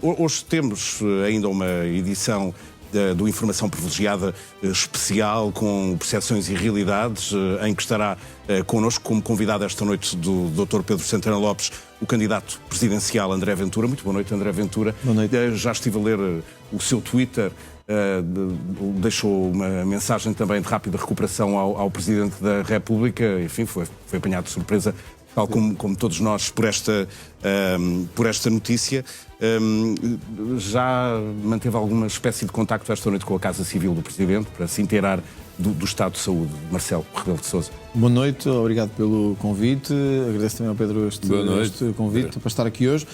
Hoje temos ainda uma edição do Informação Privilegiada especial com percepções e realidades, em que estará connosco como convidado esta noite do Dr. Pedro Santana Lopes, o candidato presidencial André Ventura. Muito boa noite, André Ventura. Boa noite. Já estive a ler o seu Twitter, deixou uma mensagem também de rápida recuperação ao Presidente da República. Enfim, foi apanhado de surpresa, tal como todos nós, por esta notícia. Já manteve alguma espécie de contacto esta noite com a Casa Civil do Presidente para se inteirar do estado de saúde? Marcelo Rebelo de Sousa. Boa noite, obrigado pelo convite. Agradeço também ao Pedro este convite para estar aqui hoje.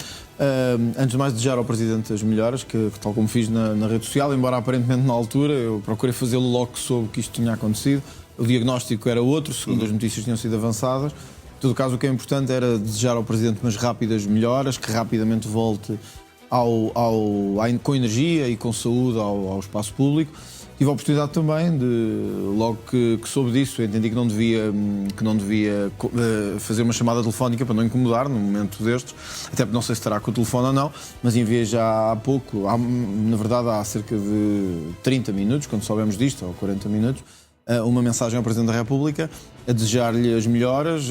Antes de mais, desejar ao Presidente as melhoras, que tal como fiz na rede social, embora aparentemente na altura, eu procurei fazê-lo logo que soube que isto tinha acontecido. O diagnóstico era outro, segundo as notícias tinham sido avançadas. Em todo caso, o que é importante era desejar ao Presidente umas rápidas melhoras, que rapidamente volte com energia e com saúde ao espaço público. Tive a oportunidade também de, logo que soube disso, entendi que não devia fazer uma chamada telefónica para não incomodar num momento destes, até porque não sei se estará com o telefone ou não, mas enviei já há pouco, na verdade há cerca de 30 minutos, quando soubemos disto, ou 40 minutos, uma mensagem ao Presidente da República a desejar-lhe as melhoras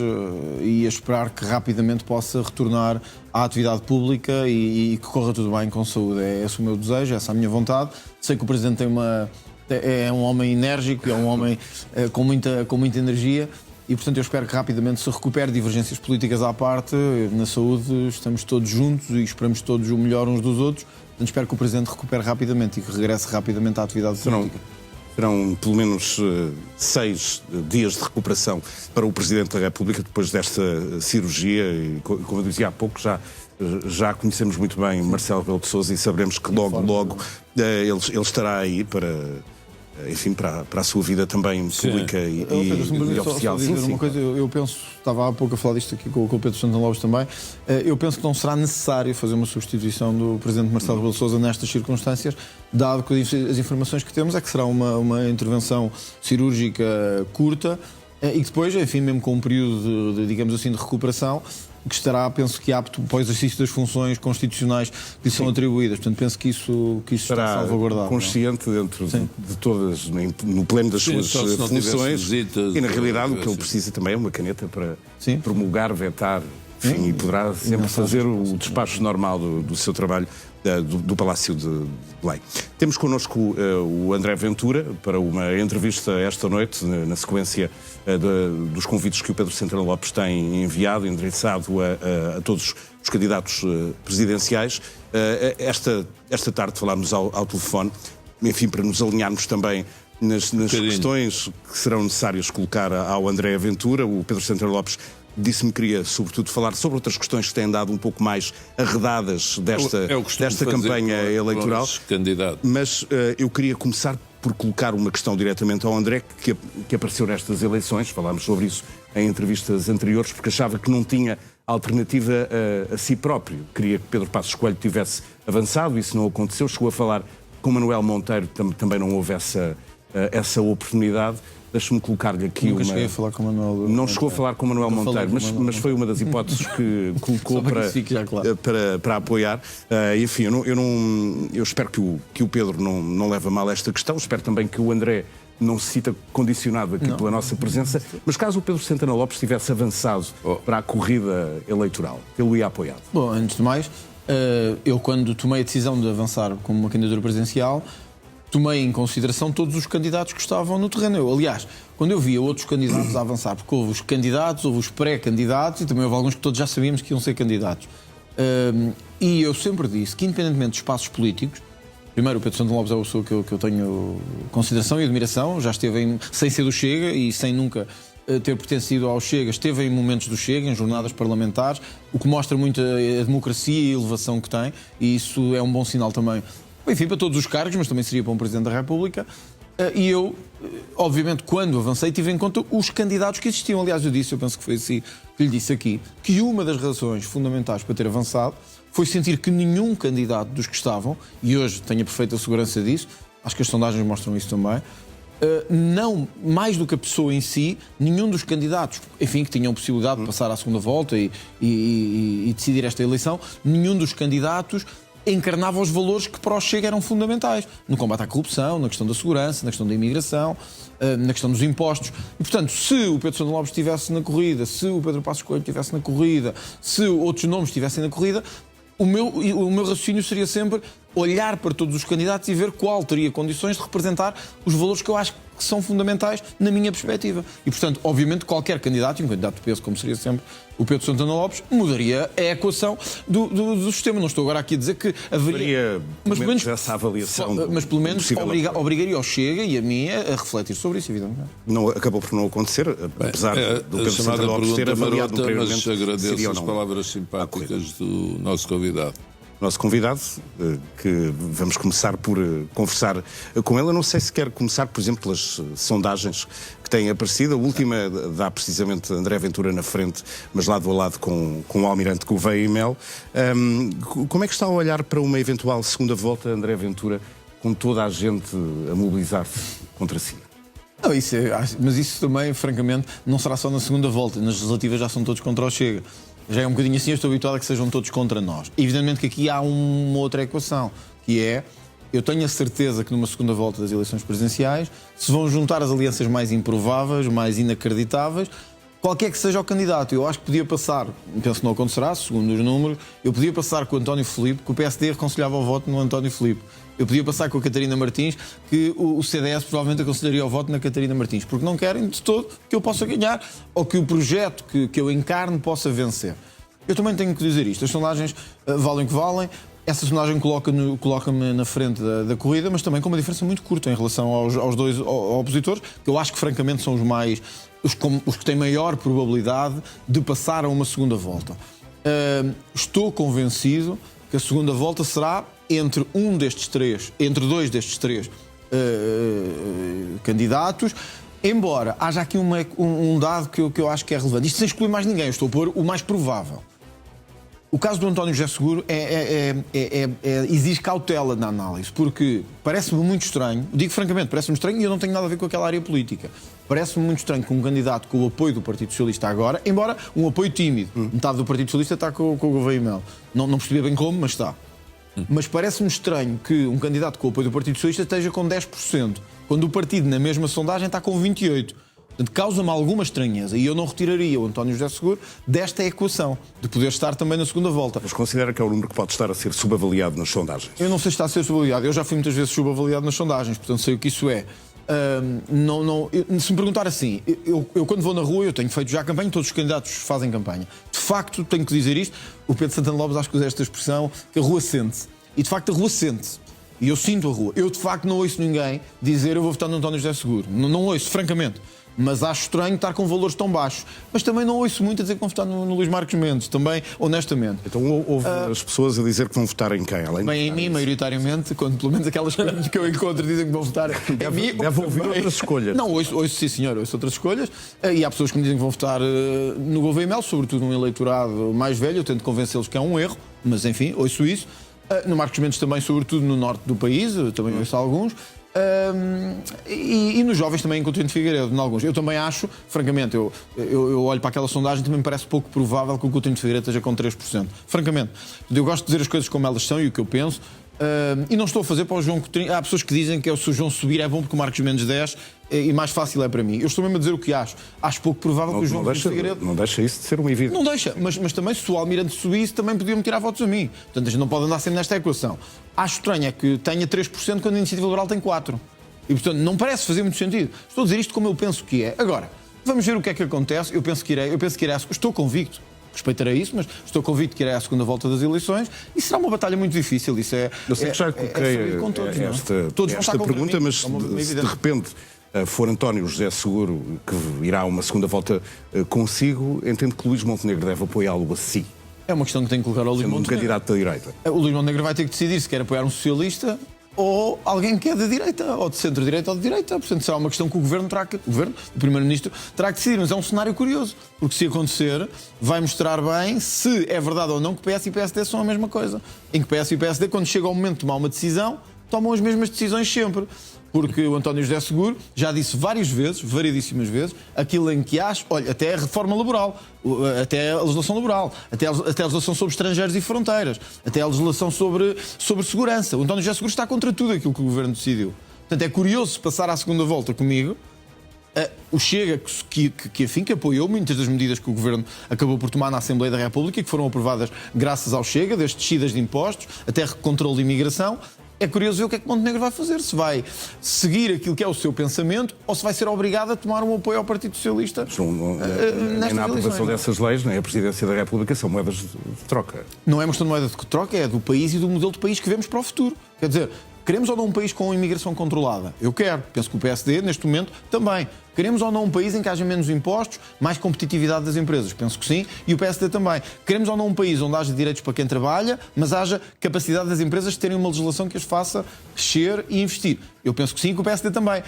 e a esperar que rapidamente possa retornar à atividade pública e que corra tudo bem com saúde. É esse o meu desejo, essa é a minha vontade. Sei que o Presidente é um homem enérgico, é um homem com muita energia e, portanto, eu espero que rapidamente se recupere, divergências políticas à parte. Na saúde estamos todos juntos e esperamos todos o melhor uns dos outros. Portanto, espero que o Presidente recupere rapidamente e que regresse rapidamente à atividade política. Serão pelo menos 6 dias de recuperação para o Presidente da República depois desta cirurgia e, como eu dizia há pouco, já conhecemos muito bem Marcelo Rebelo de Sousa e saberemos que logo ele estará aí para a sua vida também pública e oficial. Uma coisa, eu penso, estava há pouco a falar disto aqui com o Pedro Santana Lopes também, eu penso que não será necessário fazer uma substituição do Presidente Marcelo Rebelo de Sousa nestas circunstâncias, dado que as informações que temos é que será uma intervenção cirúrgica curta e que depois, enfim, mesmo com um período digamos assim, de recuperação, que estará, penso que apto para o exercício das funções constitucionais que lhe são atribuídas. Portanto, penso que isso está salvaguardado. Consciente dentro de todas, no pleno das suas funções, e na realidade o que ele precisa também é uma caneta para promulgar, vetar, enfim, e poderá sempre fazer o despacho normal do seu trabalho do Palácio de Belém. Temos connosco o André Ventura para uma entrevista esta noite, na sequência dos convites que o Pedro Santana Lopes tem enviado, endereçado a todos os candidatos presidenciais. Esta tarde falámos ao telefone, enfim, para nos alinharmos também nas questões que serão necessárias colocar ao André Ventura. O Pedro Santana Lopes disse-me que queria, sobretudo, falar sobre outras questões que têm dado um pouco mais arredadas desta campanha eleitoral. Mas eu queria começar por colocar uma questão diretamente ao André, que apareceu nestas eleições. Falámos sobre isso em entrevistas anteriores, porque achava que não tinha alternativa a si próprio. Queria que Pedro Passos Coelho tivesse avançado, isso não aconteceu. Chegou a falar com Manuel Monteiro, também não houve essa oportunidade. Deixe-me colocar-lhe aqui Nunca cheguei a falar com o Manuel Não chegou a falar com o Manuel Monteiro, mas foi uma das hipóteses que colocou para apoiar. Enfim, eu espero que o Pedro não leve a mal esta questão. Espero também que o André não se sinta condicionado aqui pela nossa presença. Mas caso o Pedro Santana Lopes tivesse avançado para a corrida eleitoral, ele ia apoiar. Bom, antes de mais, eu quando tomei a decisão de avançar como uma candidatura presidencial, tomei em consideração todos os candidatos que estavam no terreno. Aliás, quando eu via outros candidatos a avançar, porque houve os candidatos, houve os pré-candidatos e também houve alguns que todos já sabíamos que iam ser candidatos. E eu sempre disse que, independentemente dos espaços políticos, primeiro, o Pedro Santana Lopes é uma pessoa que eu tenho consideração e admiração, já esteve sem ser do Chega e sem nunca ter pertencido ao Chega, esteve em momentos do Chega, em jornadas parlamentares, o que mostra muito a democracia e a elevação que tem, e isso é um bom sinal também, enfim, para todos os cargos, mas também seria para um Presidente da República. E eu, obviamente, quando avancei, tive em conta os candidatos que existiam. Aliás, eu penso que foi assim que lhe disse aqui, que uma das razões fundamentais para ter avançado foi sentir que nenhum candidato dos que estavam, e hoje tenho a perfeita segurança disso, acho que as sondagens mostram isso também, não, mais do que a pessoa em si, nenhum dos candidatos, enfim, que tinham possibilidade de passar à segunda volta e decidir esta eleição, nenhum dos candidatos encarnava os valores que para o Chega eram fundamentais, no combate à corrupção, na questão da segurança, na questão da imigração, na questão dos impostos. E, portanto, se o Pedro Santana Lopes estivesse na corrida, se o Pedro Passos Coelho estivesse na corrida, se outros nomes estivessem na corrida, o meu raciocínio seria sempre olhar para todos os candidatos e ver qual teria condições de representar os valores que eu acho que são fundamentais na minha perspectiva. E, portanto, obviamente, qualquer candidato, e um candidato de peso, como seria sempre o Pedro Santana Lopes, mudaria a equação do sistema. Não estou agora aqui a dizer que haveria... Mas pelo menos essa avaliação. Mas pelo menos obrigaria o Chega e a mim a refletir sobre isso, evidentmente. Não, acabou por não acontecer, apesar do Pedro Santana Lopes ter avaliado no primeiro momento. Mas agradeço as palavras simpáticas do nosso convidado. Nosso convidado, que vamos começar por conversar com ele. Eu não sei se quer começar, por exemplo, pelas sondagens que têm aparecido. A última dá precisamente André Ventura na frente, mas lado a lado com o Almirante Gouveia e Mel. Como é que está a olhar para uma eventual segunda volta, André Ventura, com toda a gente a mobilizar-se contra si? Não, mas isso também, francamente, não será só na segunda volta. Nas legislativas já são todos contra o Chega. Já é um bocadinho assim, eu estou habituado a que sejam todos contra nós. Evidentemente que aqui há uma outra equação, que é, eu tenho a certeza que numa segunda volta das eleições presidenciais se vão juntar as alianças mais improváveis, mais inacreditáveis, qualquer que seja o candidato. Eu acho que podia passar, penso que não acontecerá, segundo os números, eu podia passar com o António Filipe, que o PSD reconciliava o voto no António Filipe. Eu podia passar com a Catarina Martins, que o CDS provavelmente aconselharia o voto na Catarina Martins, porque não querem de todo que eu possa ganhar ou que o projeto que eu encarne possa vencer. Eu também tenho que dizer isto. As sondagens valem o que valem. Essa sondagem coloca-me na frente da corrida, mas também com uma diferença muito curta em relação aos dois opositores, que eu acho que francamente são os que têm maior probabilidade de passar a uma segunda volta. Estou convencido que a segunda volta será entre dois destes três candidatos, embora haja aqui um dado que eu acho que é relevante. Isto sem excluir mais ninguém, eu estou a pôr o mais provável. O caso do António José Seguro exige cautela na análise, porque parece-me muito estranho, digo francamente, parece-me estranho e eu não tenho nada a ver com aquela área política. Parece-me muito estranho que um candidato com o apoio do Partido Socialista agora, embora um apoio tímido, metade do Partido Socialista está com o Gouveia e Mel. Não percebi bem como, mas está. Mas parece-me estranho que um candidato com o apoio do Partido Socialista esteja com 10%, quando o partido, na mesma sondagem, está com 28%. Portanto, causa-me alguma estranheza e eu não retiraria o António José Seguro desta equação, de poder estar também na segunda volta. Mas considera que é o número que pode estar a ser subavaliado nas sondagens? Eu não sei se está a ser subavaliado. Eu já fui muitas vezes subavaliado nas sondagens, portanto sei o que isso é. Se me perguntar assim, eu quando vou na rua, eu tenho feito já campanha, todos os candidatos fazem campanha. De facto, tenho que dizer isto, o Pedro Santana Lopes acho que usa esta expressão, que a rua sente-se. E de facto a rua sente-se. E eu sinto a rua. Eu de facto não ouço ninguém dizer eu vou votar no António José Seguro. Não ouço, francamente. Mas acho estranho estar com valores tão baixos. Mas também não ouço muito a dizer que vão votar no Luís Marques Mendes, também, honestamente. Então houve as pessoas a dizer que vão votar em quem? Além bem, em mim, maioritariamente, quando pelo menos aquelas coisas que eu encontro dizem que vão votar em mim. Deve ouvir outras escolhas. Não, ouço sim senhor, ouço outras escolhas. E há pessoas que me dizem que vão votar no Gouveia e Mel, sobretudo um eleitorado mais velho. Eu tento convencê-los que é um erro, mas enfim, ouço isso. No Marcos Mendes também, sobretudo no norte do país, também ouço alguns. E nos jovens também, em Coutinho de Figueiredo, em alguns. Eu também acho, francamente, eu olho para aquela sondagem e também me parece pouco provável que o Coutinho de Figueiredo esteja com 3%. Francamente. Eu gosto de dizer as coisas como elas são e o que eu penso. E não estou a fazer para o João Coutinho. Há pessoas que dizem que se o João subir é bom porque o Marcos Mendes 10 e mais fácil é para mim. Eu estou mesmo a dizer o que acho. Acho pouco provável que o João Coutinho de Figueiredo... Não deixa isso de ser uma evidência. Não deixa, mas também se o Almirante subisse também podiam-me tirar votos a mim. Portanto, a gente não pode andar sempre nesta equação. Acho estranho é que tenha 3% quando a Iniciativa Liberal tem 4%. E portanto não parece fazer muito sentido. Estou a dizer isto como eu penso que é. Agora, vamos ver o que é que acontece. Eu penso que irei, estou convicto. Respeitarei isso, mas estou convicto que irá à segunda volta das eleições e será uma batalha muito difícil. Isso é. Eu sei que já coloquei esta pergunta, mas se de repente for António José Seguro que irá a uma segunda volta consigo, entendo que Luís Montenegro deve apoiá-lo a si. É uma questão que tem que colocar ao Luís Montenegro. Um candidato da direita. O Luís Montenegro vai ter que decidir se quer apoiar um socialista ou alguém que é da direita, ou de centro-direita ou de direita. Portanto, será uma questão que o Governo, o Primeiro-Ministro, terá que decidir. Mas é um cenário curioso, porque se acontecer, vai mostrar bem se é verdade ou não que PS e PSD são a mesma coisa. Em que PS e PSD, quando chega ao momento de tomar uma decisão, tomam as mesmas decisões sempre. Porque o António José Seguro já disse variedíssimas vezes, aquilo em que acha, olha, até a reforma laboral, até a legislação laboral, até a legislação sobre estrangeiros e fronteiras, até a legislação sobre segurança. O António José Seguro está contra tudo aquilo que o Governo decidiu. Portanto, é curioso se passar à segunda volta comigo, o Chega, que apoiou muitas das medidas que o Governo acabou por tomar na Assembleia da República, que foram aprovadas graças ao Chega, desde descidas de impostos até controle de imigração. É curioso ver o que é que Montenegro vai fazer, se vai seguir aquilo que é o seu pensamento ou se vai ser obrigado a tomar um apoio ao Partido Socialista. Nem na aprovação dessas leis, nem a Presidência da República são moedas de troca. Não é uma questão de moeda de troca, é do país e do modelo de país que vemos para o futuro. Quer dizer, queremos ou não um país com imigração controlada? Eu quero. Penso que o PSD, neste momento, também. Queremos ou não um país em que haja menos impostos, mais competitividade das empresas? Penso que sim. E o PSD também. Queremos ou não um país onde haja direitos para quem trabalha, mas haja capacidade das empresas de terem uma legislação que as faça crescer e investir? Eu penso que sim, que o PSD também.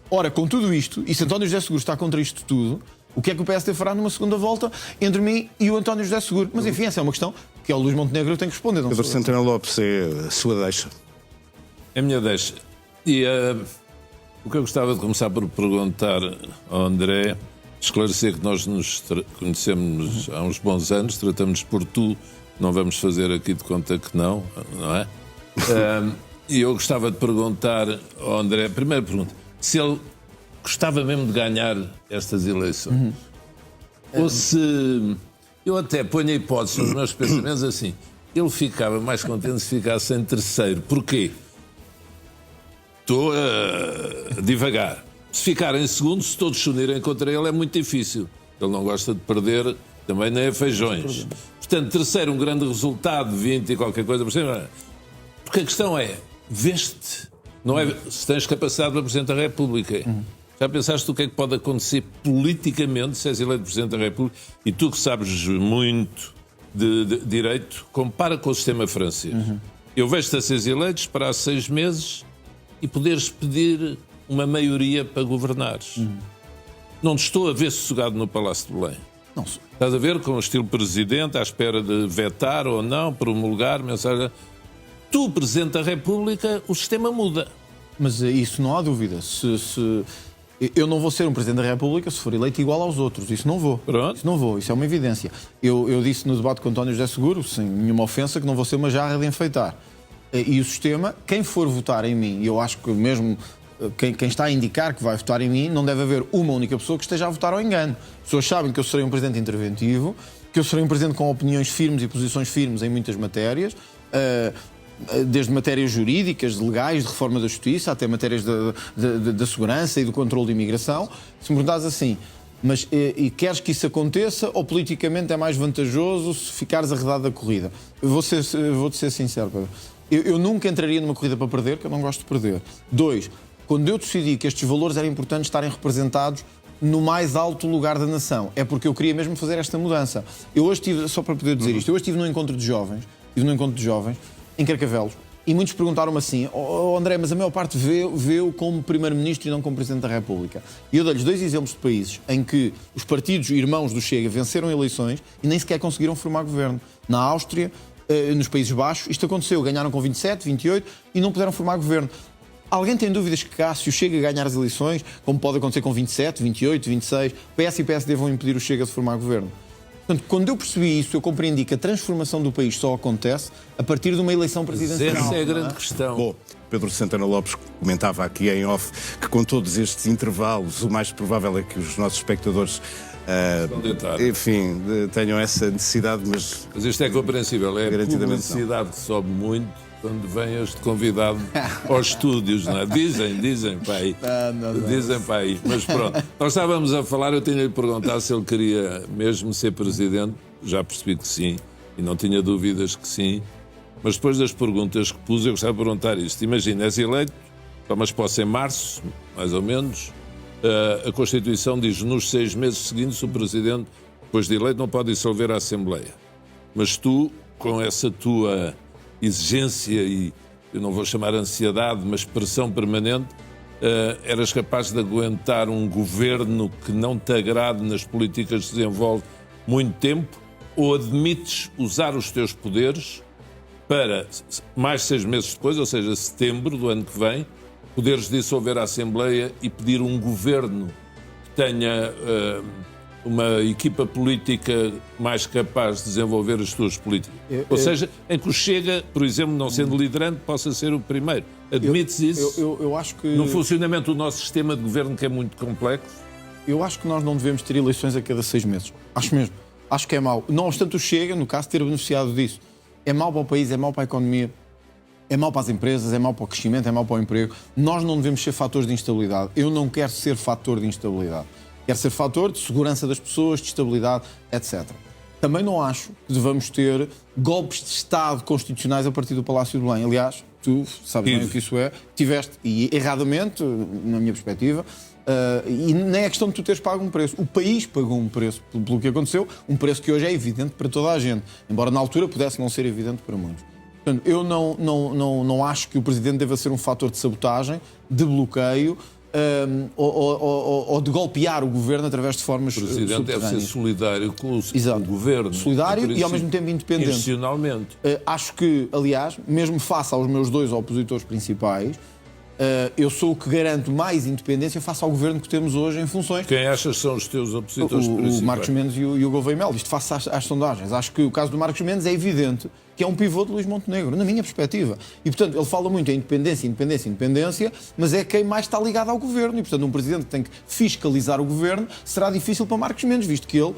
Ora, com tudo isto, e se António José Seguro está contra isto tudo, o que é que o PSD fará numa segunda volta entre mim e o António José Seguro? Mas enfim, essa é uma questão que é o Luís Montenegro que tem que responder. Pedro Santana Lopes, é a sua deixa. É a minha deixa. E o que eu gostava de começar por perguntar ao André, esclarecer que nós nos conhecemos há uns bons anos, tratamos por tu, não vamos fazer aqui de conta que não é? E eu gostava de perguntar ao André, primeira pergunta, se ele gostava mesmo de ganhar estas eleições. Ou se, eu até ponho a hipótese nos meus pensamentos assim, ele ficava mais contente se ficasse em terceiro. Porquê? Estou a divagar. Se ficar em segundo, se todos se unirem contra ele, é muito difícil. Ele não gosta de perder, também nem a feijões. Portanto, terceiro, um grande resultado, 20 e qualquer coisa por cima. Porque a questão é, veste, não é se tens capacidade para Presidente da República. Já pensaste o que é que pode acontecer politicamente se és eleito Presidente da República? E tu que sabes muito de direito, compara com o sistema francês. Eu vejo-te a seres eleito, esperar 6 meses... e poderes pedir uma maioria para governares. Não te estou a ver sossegado no Palácio de Belém. Não. Estás a ver com o estilo presidente, à espera de vetar ou não, promulgar, mensagem. Tu, Presidente da República, o sistema muda. Mas isso não há dúvida. Eu não vou ser um Presidente da República se for eleito igual aos outros. Isso não vou. Pronto. Isso não vou. Isso é uma evidência. Eu disse no debate com António José Seguro, sem nenhuma ofensa, que não vou ser uma jarra de enfeitar. E o sistema, quem for votar em mim, e eu acho que mesmo quem está a indicar que vai votar em mim, não deve haver uma única pessoa que esteja a votar ao engano. As pessoas sabem que eu serei um presidente interventivo, que eu serei um presidente com opiniões firmes e posições firmes em muitas matérias, desde matérias jurídicas, legais, de reforma da justiça, até matérias da segurança e do controle de imigração. Se me perguntares assim, mas e queres que isso aconteça ou politicamente é mais vantajoso se ficares arredado da corrida? Vou-te ser sincero, Pedro. Eu nunca entraria numa corrida para perder, que eu não gosto de perder. 2, quando eu decidi que estes valores eram importantes estarem representados no mais alto lugar da nação, é porque eu queria mesmo fazer esta mudança. Eu hoje estive, só para poder dizer isto, eu hoje estive num encontro de jovens, em Carcavelos, e muitos perguntaram-me assim, André, mas a maior parte vê-o como Primeiro-Ministro e não como Presidente da República. E eu dei-lhes 2 exemplos de países em que os partidos irmãos do Chega venceram eleições e nem sequer conseguiram formar governo. Na Áustria, nos Países Baixos, isto aconteceu, ganharam com 27, 28 e não puderam formar governo. Alguém tem dúvidas que Cássio chega a ganhar as eleições, como pode acontecer com 27, 28, 26, PS e PSD vão impedir o Chega de formar governo? Portanto, quando eu percebi isso, eu compreendi que a transformação do país só acontece a partir de uma eleição presidencial. Essa é a grande questão. Bom, Pedro Santana Lopes comentava aqui em off que com todos estes intervalos, o mais provável é que os nossos espectadores enfim, tenham essa necessidade, mas isto é compreensível, é a publicidade que sobe muito quando vem este convidado aos estúdios, não é? Dizem para aí. Dizem para aí. Mas pronto, nós estávamos a falar, eu tinha-lhe perguntado se ele queria mesmo ser presidente, já percebi que sim, e não tinha dúvidas que sim, mas depois das perguntas que pus, eu gostava de perguntar isto. Imagina, és eleito, tomas posse em março, mais ou menos. A Constituição diz que nos 6 meses seguintes o Presidente, depois de eleito, não pode dissolver a Assembleia. Mas tu, com essa tua exigência e, eu não vou chamar ansiedade, mas pressão permanente, eras capaz de aguentar um governo que não te agrade nas políticas que desenvolve muito tempo, ou admites usar os teus poderes para mais 6 meses depois, ou seja, setembro do ano que vem, poderes dissolver a Assembleia e pedir um governo que tenha uma equipa política mais capaz de desenvolver as suas políticas. Ou seja, em que o Chega, por exemplo, não sendo liderante, possa ser o primeiro. Admite-se isso? Eu acho que... No funcionamento do nosso sistema de governo, que é muito complexo? Eu acho que nós não devemos ter eleições a cada 6 meses. Acho mesmo. Acho que é mau. Não obstante o Chega, no caso, ter beneficiado disso. É mau para o país, é mau para a economia, é mau para as empresas, é mau para o crescimento, é mau para o emprego. Nós não devemos ser fatores de instabilidade. Eu não quero ser fator de instabilidade. Quero ser fator de segurança das pessoas, de estabilidade, etc. Também não acho que devamos ter golpes de Estado constitucionais a partir do Palácio de Belém. Aliás, tu sabes bem o que isso é. Tiveste, e erradamente, na minha perspectiva, e nem é questão de tu teres pago um preço. O país pagou um preço pelo que aconteceu, um preço que hoje é evidente para toda a gente, embora na altura pudesse não ser evidente para muitos. Portanto, eu não acho que o Presidente deva ser um fator de sabotagem, de bloqueio, ou de golpear o Governo através de formas subterrâneas. O Presidente deve ser solidário com o Governo. Solidário e ao mesmo tempo independente. Institucionalmente. Acho que, aliás, mesmo face aos meus 2 opositores principais, eu sou o que garanto mais independência face ao Governo que temos hoje em funções. Quem achas que são os teus opositores principais? O Marcos Mendes e o Gouveia Melo. Isto face às sondagens. Acho que o caso do Marcos Mendes é evidente que é um pivô de Luís Montenegro, na minha perspectiva. E, portanto, ele fala muito em independência, mas é quem mais está ligado ao Governo. E, portanto, um Presidente que tem que fiscalizar o Governo será difícil para Marcos Mendes, visto que ele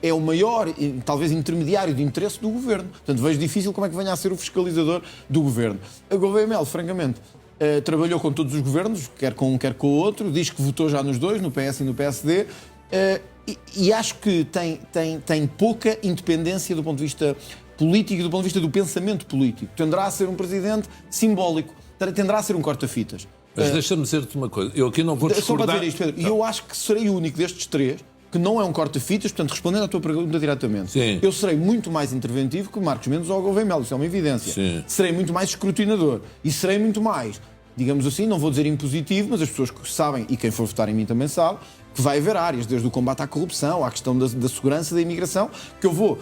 é o maior, talvez, intermediário de interesse do Governo. Portanto, vejo difícil como é que venha a ser o fiscalizador do Governo. A Gouveia Melo, francamente, trabalhou com todos os governos, quer com um, quer com o outro, diz que votou já nos 2, no PS e no PSD, e acho que tem pouca independência do ponto de vista político e do ponto de vista do pensamento político. Tenderá a ser um presidente simbólico, tenderá a ser um corta-fitas. Mas deixa-me dizer-te uma coisa, eu aqui não vou discordar... Só para dizer isto, Pedro, e eu acho que serei o único destes 3 que não é um corta-fitas, portanto, respondendo à tua pergunta diretamente, Sim. eu serei muito mais interventivo que o Marcos Mendes ou o Gouveia Melo, isso é uma evidência. Sim. Serei muito mais escrutinador e serei muito mais, digamos assim, não vou dizer impositivo, mas as pessoas que sabem, e quem for votar em mim também sabe, que vai haver áreas, desde o combate à corrupção, à questão da segurança, da imigração, que eu vou,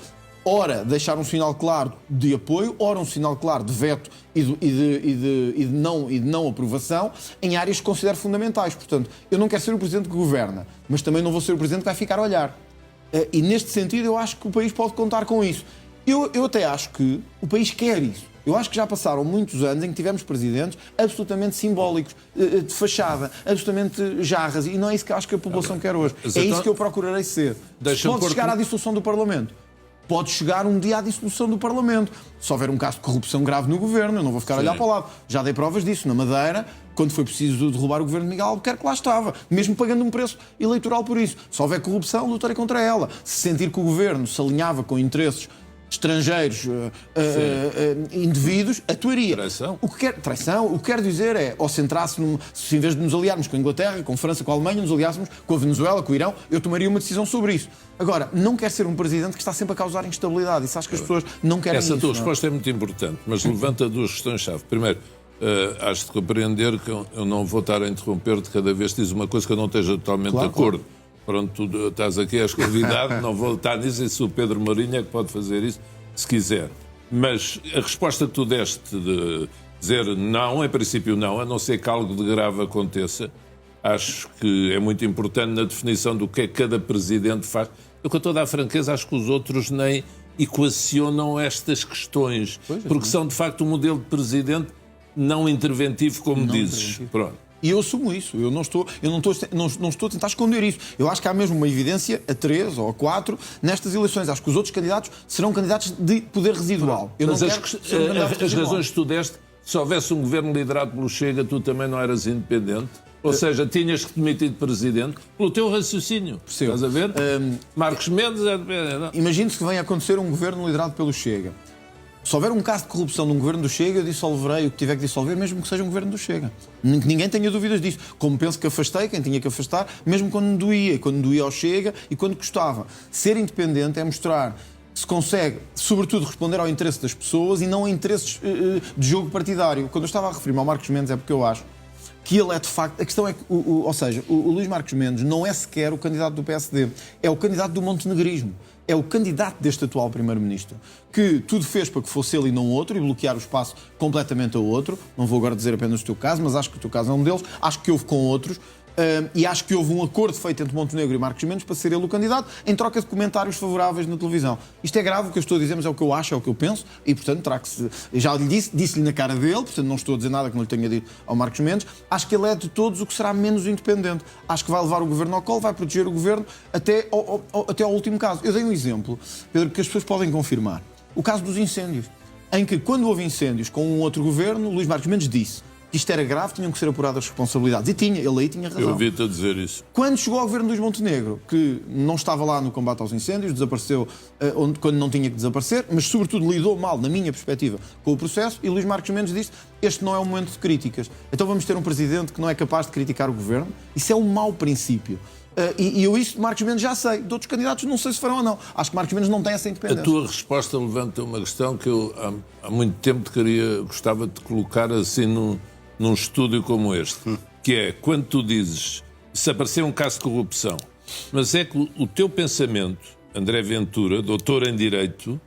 ora, deixar um sinal claro de apoio, ora um sinal claro de veto e de não aprovação em áreas que considero fundamentais. Portanto, eu não quero ser o Presidente que governa, mas também não vou ser o Presidente que vai ficar a olhar. E neste sentido eu acho que o país pode contar com isso. Eu até acho que o país quer isso. Eu acho que já passaram muitos anos em que tivemos presidentes absolutamente simbólicos, de fachada, absolutamente jarras, e não é isso que acho que a população quer hoje. É isso que eu procurarei ser. Pode chegar à dissolução do Parlamento. Pode chegar um dia à dissolução do Parlamento. Se houver um caso de corrupção grave no Governo, eu não vou ficar a olhar para o lado. Já dei provas disso. Na Madeira, quando foi preciso derrubar o Governo de Miguel Albuquerque, lá estava. Mesmo pagando um preço eleitoral por isso. Se houver corrupção, lutarei contra ela. Se sentir que o Governo se alinhava com interesses estrangeiros indevidos, atuaria. Traição? O que quer dizer é, ou centrar-se, se em vez de nos aliarmos com a Inglaterra, com a França, com a Alemanha, nos aliássemos com a Venezuela, com o Irão, eu tomaria uma decisão sobre isso. Agora, não quer ser um presidente que está sempre a causar instabilidade. Isso acho que as pessoas não querem isso. Essa tua resposta é muito importante, mas levanta 2 questões-chave. Primeiro, has de compreender que eu não vou estar a interromper-te cada vez que diz uma coisa que eu não esteja totalmente de acordo. Claro. Pronto, tu estás aqui, és convidado, não vou estar nisso, e se o Pedro Marinho é que pode fazer isso, se quiser. Mas a resposta que tu deste de dizer não, em princípio não, a não ser que algo de grave aconteça, acho que é muito importante na definição do que é que cada presidente faz. Eu, com toda a franqueza, acho que os outros nem equacionam estas questões, porque são, de facto, um modelo de presidente não interventivo, como dizes. Pronto. E eu assumo isso. Eu não estou a tentar esconder isso. Eu acho que há mesmo uma evidência a 3 ou a 4 nestas eleições. Acho que os outros candidatos serão candidatos de poder residual. Eu mas não quero ser um candidato as razões que tu deste, se houvesse um governo liderado pelo Chega, tu também não eras independente? Ou seja, tinhas que te demitir de presidente pelo teu raciocínio. Percebo. Estás a ver? Marcos Mendes é dependente. Imagine-se que venha a acontecer um governo liderado pelo Chega. Se houver um caso de corrupção num governo do Chega, eu dissolverei o que tiver que dissolver, mesmo que seja um governo do Chega. Que ninguém tenha dúvidas disso. Como penso que afastei quem tinha que afastar, mesmo quando me doía ao Chega e quando gostava. Ser independente é mostrar que se consegue, sobretudo, responder ao interesse das pessoas e não a interesses de jogo partidário. Quando eu estava a referir-me ao Marcos Mendes é porque eu acho que ele é de facto... A questão é que, o Luís Marcos Mendes não é sequer o candidato do PSD, é o candidato do montenegrismo. é o candidato deste atual Primeiro-Ministro, que tudo fez para que fosse ele e não outro, e bloquear o espaço completamente a outro. Não vou agora dizer apenas o teu caso, mas acho que o teu caso é um deles. Acho que houve com outros. E acho que houve um acordo feito entre Montenegro e Marcos Mendes para ser ele o candidato, em troca de comentários favoráveis na televisão. Isto é grave, o que eu estou a dizer, mas é o que eu acho, é o que eu penso, e portanto terá que se... Já lhe disse-lhe na cara dele, portanto não estou a dizer nada que não lhe tenha dito ao Marcos Mendes. Acho que ele é de todos o que será menos independente. Acho que vai levar o governo ao colo, vai proteger o governo até ao último caso. Eu dei um exemplo, Pedro, que as pessoas podem confirmar. O caso dos incêndios, em que quando houve incêndios com um outro governo, Luís Marcos Mendes disse que isto era grave, tinham que ser apuradas as responsabilidades. E ele aí tinha razão. Eu ouvi-te a dizer isso. Quando chegou ao governo de Luís Montenegro, que não estava lá no combate aos incêndios, desapareceu quando não tinha que desaparecer, mas sobretudo lidou mal, na minha perspectiva, com o processo, e Luís Marcos Mendes disse: este não é um momento de críticas. Então vamos ter um presidente que não é capaz de criticar o governo? Isso é um mau princípio. E eu isso de Marcos Mendes já sei. De outros candidatos não sei se farão ou não. Acho que Marcos Mendes não tem essa independência. A tua resposta levanta uma questão que eu há muito tempo gostava de colocar assim num estúdio como este, que é, quando tu dizes, se aparecer um caso de corrupção, mas é que o teu pensamento, André Ventura, doutor em Direito,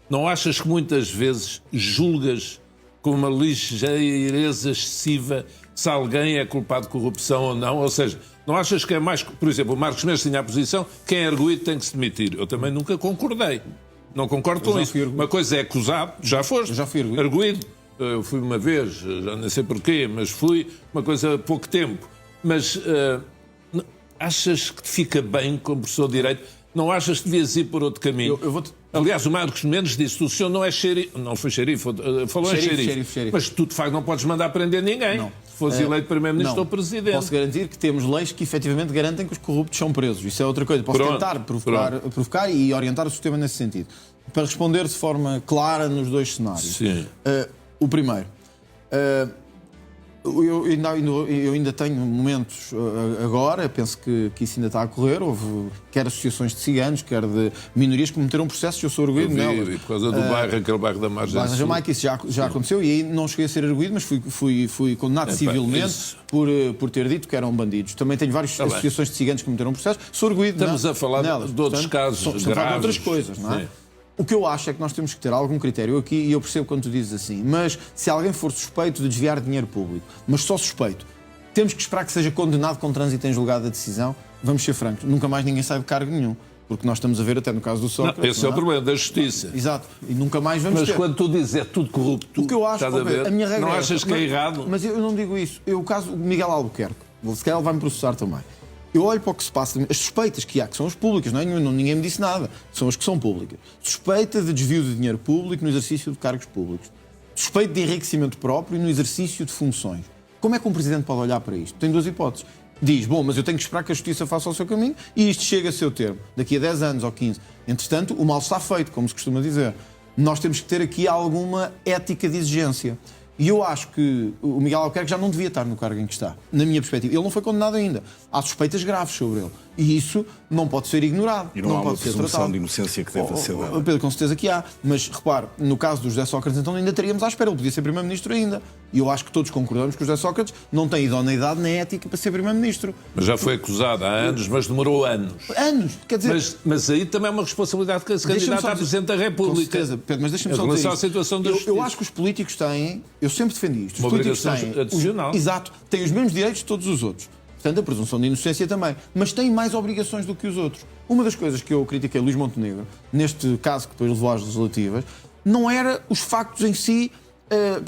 não achas que muitas vezes julgas com uma ligeireza excessiva se alguém é culpado de corrupção ou não? Ou seja, não achas que é mais... Por exemplo, o Marcos Mendes tinha a posição, quem é arguido tem que se demitir. Eu também nunca concordei. Não concordo com isso. Uma coisa é acusado, já foste. Eu já fui arguido. Eu fui uma vez, já não sei porquê, mas fui uma coisa há pouco tempo. Mas achas que te fica bem como professor de Direito? Não achas que devias ir por outro caminho? Aliás, o Marcos Mendes disse: o senhor não é xerife. Não foi xerife, falou em xerife. Mas tu, de facto, não podes mandar prender ninguém. Não. Se fosse eleito Primeiro-Ministro ou Presidente. Posso garantir que temos leis que efetivamente garantem que os corruptos são presos. Isso é outra coisa. Posso tentar provocar e orientar o sistema nesse sentido. Para responder de forma clara nos dois cenários. Sim. O primeiro, eu ainda tenho momentos agora, penso que isso ainda está a correr. Houve quer associações de ciganos, quer de minorias que cometeram processos, eu sou arguido nelas. Por causa do bairro, aquele bairro da Margem Sul. Jamaica, isso já aconteceu, e aí não cheguei a ser arguido, mas fui condenado civilmente por ter dito que eram bandidos. Também tenho várias associações de ciganos que cometeram processos, sou arguido nelas. Estamos a falar de outros casos graves. De outras coisas, não é? Sim. O que eu acho é que nós temos que ter algum critério aqui, e eu percebo quando tu dizes assim, mas se alguém for suspeito de desviar dinheiro público, mas só suspeito, temos que esperar que seja condenado com trânsito em julgado da decisão? Vamos ser francos, nunca mais ninguém sai de cargo nenhum. Porque nós estamos a ver, até no caso do Sócrates... Esse é o problema da justiça. Exato, e nunca mais vamos ter. Mas quando tu dizes é tudo corrupto, o que eu acho, estás a ver? A minha regra não achas que é errado? Mas eu não digo isso. O caso do Miguel Albuquerque, se calhar ele vai-me processar também. Eu olho para o que se passa, as suspeitas que há, que são as públicas, não é? Ninguém me disse nada, são as que são públicas. Suspeita de desvio de dinheiro público no exercício de cargos públicos. Suspeita de enriquecimento próprio no exercício de funções. Como é que um Presidente pode olhar para isto? Tem duas hipóteses. Diz, bom, mas eu tenho que esperar que a Justiça faça o seu caminho e isto chega a seu termo, daqui a 10 anos ou 15. Entretanto, o mal está feito, como se costuma dizer. Nós temos que ter aqui alguma ética de exigência. E eu acho que o Miguel Albuquerque já não devia estar no cargo em que está, na minha perspectiva. Ele não foi condenado ainda. Há suspeitas graves sobre ele. E isso não pode ser ignorado. E não há pode uma presunção de inocência que deve ser dada. Pedro, com certeza que há. Mas, repare, no caso do José Sócrates, então ainda estaríamos à espera. Ele podia ser Primeiro-Ministro ainda. E eu acho que todos concordamos que o José Sócrates não tem idoneidade nem ética para ser Primeiro-Ministro. Mas já foi acusado há anos, mas demorou anos. Anos? Quer dizer... Mas aí também é uma responsabilidade que se candidata a Presidente da República. Com certeza, Pedro, mas deixa-me só dizer à situação da justiça. Eu acho que os políticos têm... Eu sempre defendi isto. Os políticos têm... adicional. Exato. Têm os mesmos direitos de todos os outros. Portanto, a presunção de inocência também. Mas têm mais obrigações do que os outros. Uma das coisas que eu critiquei Luís Montenegro, neste caso que depois levou às legislativas, não era os factos em si,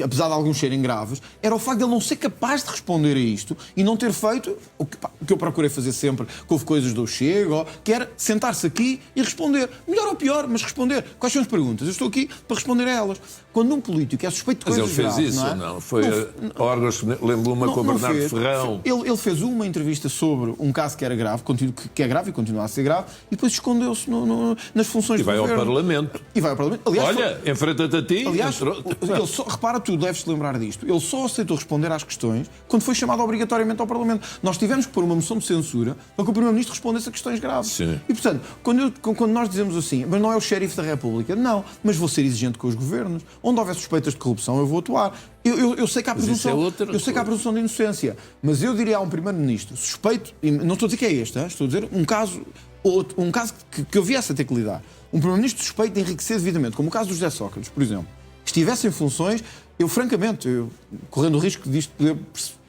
apesar de alguns serem graves, era o facto de ele não ser capaz de responder a isto e não ter feito o que eu procurei fazer sempre, que houve coisas do Chega, que era sentar-se aqui e responder. Melhor ou pior, mas responder. Quais são as perguntas? Eu estou aqui para responder a elas. Quando um político é suspeito de coisas graves... Mas ele fez isso, não? Foi órgãos, lembro-me com o Bernardo Ferrão. Ele fez uma entrevista sobre um caso que era grave, que é grave e continua a ser grave, e depois escondeu-se nas funções do governo. E vai ao Parlamento. Aliás, olha, enfrenta-te a ti. Aliás, ele só repara, tu deves-te lembrar disto. Ele só aceitou responder às questões quando foi chamado obrigatoriamente ao Parlamento. Nós tivemos que pôr uma moção de censura para que o Primeiro-Ministro respondesse a questões graves. Sim. E, portanto, quando nós dizemos assim, mas não é o xerife da República, não, mas vou ser exigente com os governos. Onde houver suspeitas de corrupção, eu vou atuar. Eu sei que há presunção de inocência, mas eu diria a um Primeiro-Ministro suspeito, e não estou a dizer que é este, estou a dizer um caso que eu viesse a ter que lidar. Um Primeiro-Ministro suspeito de enriquecer devidamente, como o caso do José Sócrates, por exemplo, estivesse em funções, francamente, correndo o risco disto poder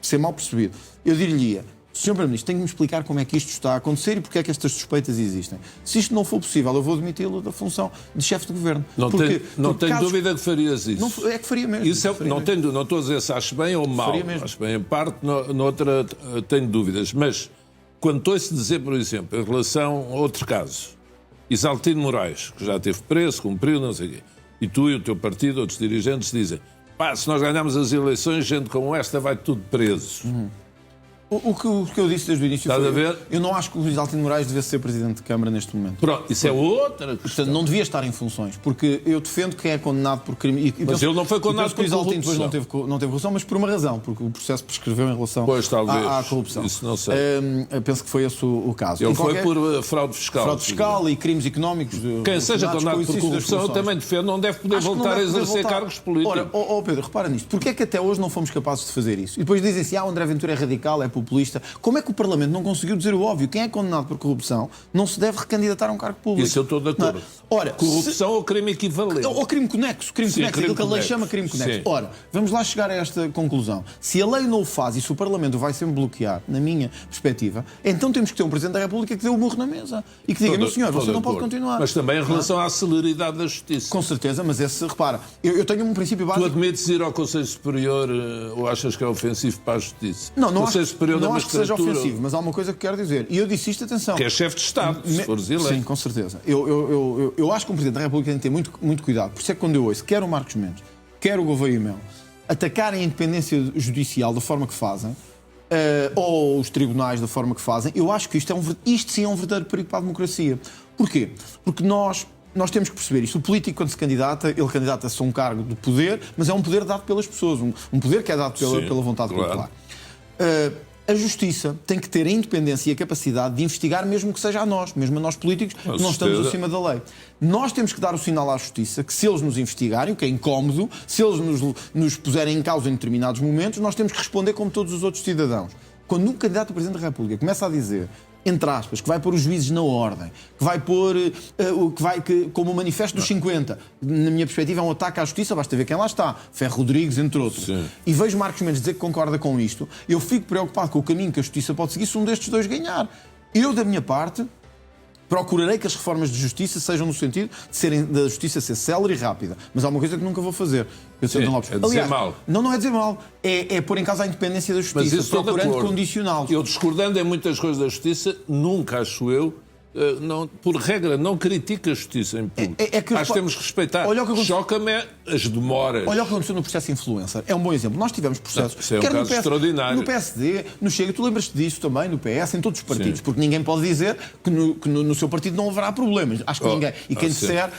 ser mal percebido, eu diria: Sr. Primeiro-Ministro, tem que me explicar como é que isto está a acontecer e porque é que estas suspeitas existem. Se isto não for possível, eu vou demiti-lo da função de chefe de governo. Não tenho dúvida que farias isso. Não, é que faria mesmo. Isso não estou a dizer se acho bem ou mal. Acho bem em parte, noutra tenho dúvidas. Mas quando ouço dizer, por exemplo, em relação a outro caso, Isaltino Moraes, que já teve preso, cumpriu, não sei o quê, e tu e o teu partido, outros dirigentes, dizem: pá, se nós ganharmos as eleições, gente como esta vai tudo preso. O que eu disse desde o início foi... a ver? Eu não acho que o Isaltino Moraes devesse ser Presidente de Câmara neste momento. Pronto, isso é outra questão. Portanto, não devia estar em funções, porque eu defendo quem é condenado por crime... Mas ele não foi condenado por corrupção. Depois não teve corrupção, mas por uma razão, porque o processo prescreveu em relação à corrupção. Isso não sei. Penso que foi esse o caso. Ele foi por fraude fiscal. Fraude fiscal e crimes económicos. Quem seja condenado por corrupção, eu também defendo, não deve poder voltar a exercer cargos políticos. Ora, Pedro, repara nisto. Porquê é que até hoje não fomos capazes de fazer isso? E depois dizem assim: o André Ventura é radical, é populista. Como é que o Parlamento não conseguiu dizer o óbvio? Quem é condenado por corrupção não se deve recandidatar a um cargo público. Isso eu estou de acordo. Ora, corrupção ou crime equivalente? Ou crime conexo. Aquilo que a lei chama crime conexo. Sim. Ora, vamos lá chegar a esta conclusão. Se a lei não o faz e se o Parlamento vai sempre bloquear, na minha perspectiva, então temos que ter um Presidente da República que dê o murro na mesa e que diga: meu senhor, você não pode continuar. Mas também em relação à celeridade da justiça. Com certeza, mas repara, eu tenho um princípio básico. Tu admites ir ao Conselho Superior ou achas que é ofensivo para a justiça? Não acho que seja ofensivo, mas há uma coisa que quero dizer, e eu disse isto, atenção. Que é chefe de Estado, se fores eleito. Sim, com certeza. Eu acho que um Presidente da República tem que ter muito cuidado. Por isso é que quando eu ouço, quer o Marcos Mendes, quer o Gouveia e Melo, atacarem a independência judicial da forma que fazem, ou os tribunais da forma que fazem, eu acho que isto sim é um verdadeiro perigo para a democracia. Porquê? Porque nós temos que perceber isto. O político, quando se candidata, ele candidata-se a um cargo de poder, mas é um poder dado pelas pessoas, um poder que é dado pela vontade popular. A justiça tem que ter a independência e a capacidade de investigar, mesmo que seja mesmo a nós políticos, que não estamos acima da lei. Nós temos que dar o sinal à justiça que, se eles nos investigarem, o que é incómodo, se eles nos puserem em causa em determinados momentos, nós temos que responder como todos os outros cidadãos. Quando um candidato a Presidente da República começa a dizer, entre aspas, que vai pôr os juízes na ordem, que vai pôr como o manifesto dos 50, na minha perspectiva é um ataque à justiça, basta ver quem lá está, Ferro Rodrigues, entre outros. Sim. E vejo Marcos Mendes dizer que concorda com isto, eu fico preocupado com o caminho que a justiça pode seguir se um destes dois ganhar. Eu, da minha parte, procurarei que as reformas de justiça sejam no sentido da justiça ser célere e rápida. Mas há uma coisa que nunca vou fazer. É dizer mal. Não é dizer mal. É pôr em causa a independência da justiça, procurando condicioná-los. Eu, discordando em muitas coisas da justiça, nunca, acho eu, por regra, não critico a justiça em público. Acho que temos que respeitar. Choca-me as demoras. Olha o que aconteceu no processo influencer. É um bom exemplo. Nós tivemos processos. Isso é um caso extraordinário. No PSD, no Chega, tu lembras-te disso também, no PS, em todos os partidos. Sim. Porque ninguém pode dizer que no seu partido não haverá problemas. Acho que ninguém. E quem disser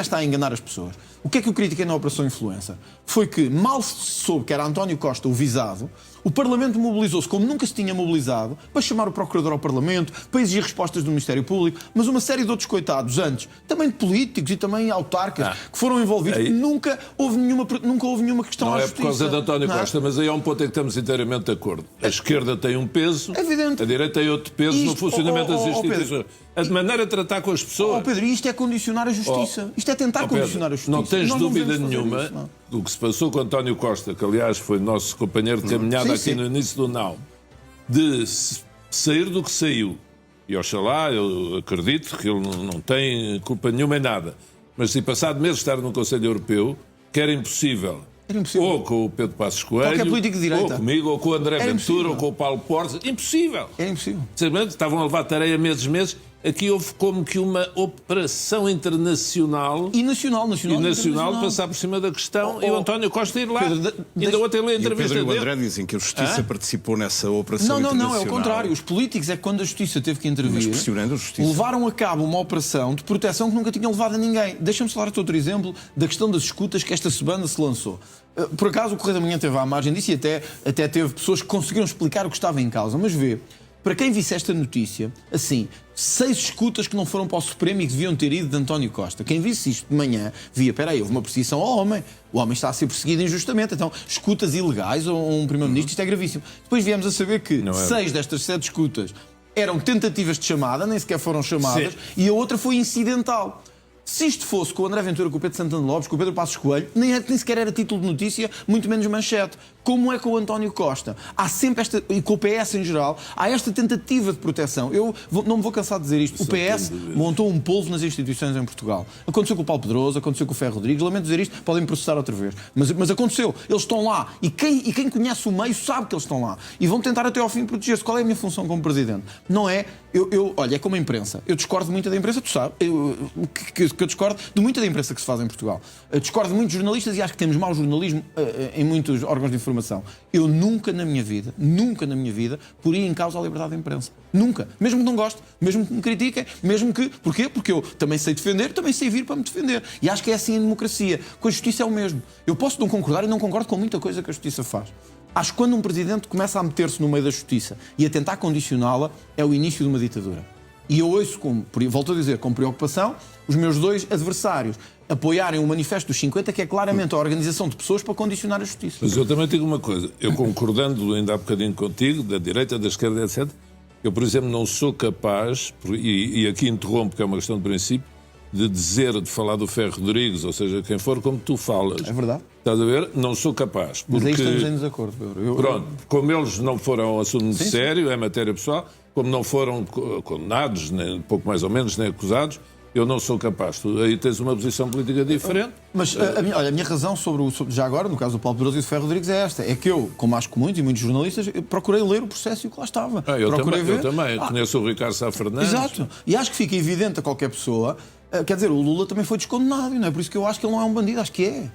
está a enganar as pessoas. O que é que eu critiquei na Operação Influencer? Foi que mal se soube que era António Costa o visado, o Parlamento mobilizou-se como nunca se tinha mobilizado para chamar o Procurador ao Parlamento, para exigir respostas do Ministério Público, mas uma série de outros coitados antes, também de políticos e também autarcas, que foram envolvidos, nunca houve nenhuma questão à justiça. Não é por causa de António Costa, mas aí há um ponto em que estamos inteiramente de acordo. A esquerda tem um peso, evidente. A direita tem outro peso no funcionamento das instituições. A maneira de tratar com as pessoas. Pedro, isto é condicionar a justiça. Isto é tentar condicionar a justiça. Não tens dúvida nenhuma do que se passou com António Costa, que aliás foi nosso companheiro de caminhada aqui no início do NAU, de sair do que saiu. E oxalá, eu acredito que ele não tem culpa nenhuma em nada. Mas se passado meses estar no Conselho Europeu, que era impossível. Ou com o Pedro Passos Coelho, ou comigo, ou com o André Ventura, ou com o Paulo Portas. Impossível. Era impossível. Estavam a levar tareia meses. aqui houve como que uma operação internacional e nacional passar por cima da questão e o António Costa ir lá. Pedro, ainda ontem lê a entrevista dele. E o André dizem que a Justiça participou nessa operação internacional. Não, é o contrário. Os políticos é que quando a Justiça teve que intervir, pressionando a Justiça, levaram a cabo uma operação de proteção que nunca tinham levado a ninguém. Deixa-me falar-te outro exemplo da questão das escutas que esta semana se lançou. Por acaso o Correio da Manhã teve à margem disso e até teve pessoas que conseguiram explicar o que estava em causa. Mas vê, para quem visse esta notícia, assim, 6 escutas que não foram para o Supremo e que deviam ter ido de António Costa. Quem visse isto de manhã, via, espera aí, houve uma perseguição ao homem. O homem está a ser perseguido injustamente. Então, escutas ilegais ou um primeiro-ministro, isto é gravíssimo. Depois viemos a saber que 6 destas 7 escutas eram tentativas de chamada, nem sequer foram chamadas, e a outra foi incidental. Se isto fosse com o André Ventura, com o Pedro Santana Lopes, com o Pedro Passos Coelho, nem sequer era título de notícia, muito menos manchete. Como é com o António Costa? Há sempre esta, e com o PS em geral, há esta tentativa de proteção. Não me vou cansar de dizer isto. O PS montou um polvo nas instituições em Portugal. Aconteceu com o Paulo Pedroso, aconteceu com o Ferro Rodrigues, lamento dizer isto, podem processar outra vez. Mas aconteceu. Eles estão lá. E quem conhece o meio sabe que eles estão lá. E vão tentar até ao fim proteger-se. Qual é a minha função como Presidente? Não é... Olha, é como a imprensa. Eu discordo muito da imprensa, tu sabes. Que eu discordo de muita da imprensa que se faz em Portugal. Eu discordo de muitos jornalistas e acho que temos mau jornalismo em muitos órgãos de informação. Eu nunca na minha vida, poria em causa a liberdade de imprensa. Nunca. Mesmo que não goste, mesmo que me critiquem, mesmo que... Porquê? Porque eu também sei defender, também sei vir para me defender. E acho que é assim a democracia. Com a justiça é o mesmo. Eu posso não concordar e não concordo com muita coisa que a justiça faz. Acho que quando um presidente começa a meter-se no meio da justiça e a tentar condicioná-la, é o início de uma ditadura. E eu ouço, volto a dizer, com preocupação, os meus 2 adversários apoiarem o Manifesto dos 50, que é claramente a organização de pessoas para condicionar a justiça. Mas eu também digo uma coisa, eu concordando ainda há bocadinho contigo, da direita, da esquerda, etc., eu, por exemplo, não sou capaz, e aqui interrompo, que é uma questão de princípio, de falar do Ferro Rodrigues, ou seja, quem for, como tu falas. É verdade. Estás a ver? Não sou capaz. Porque, mas aí estamos em desacordo, Pedro. Pronto, como eles não foram um assunto muito sério, é matéria pessoal, como não foram condenados, nem pouco mais ou menos, nem acusados, eu não sou capaz. Tu aí tens uma posição política diferente. Mas a minha razão sobre já agora, no caso do Paulo Pedroso e do Ferro Rodrigues, é esta. É que eu, como acho que muitos e muitos jornalistas, procurei ler o processo e o que lá estava. Eu também. Conheço o Ricardo Sá Fernandes. Exato. E acho que fica evidente a qualquer pessoa. Quer dizer, o Lula também foi descondenado, não é? Por isso que eu acho que ele não é um bandido, acho que é.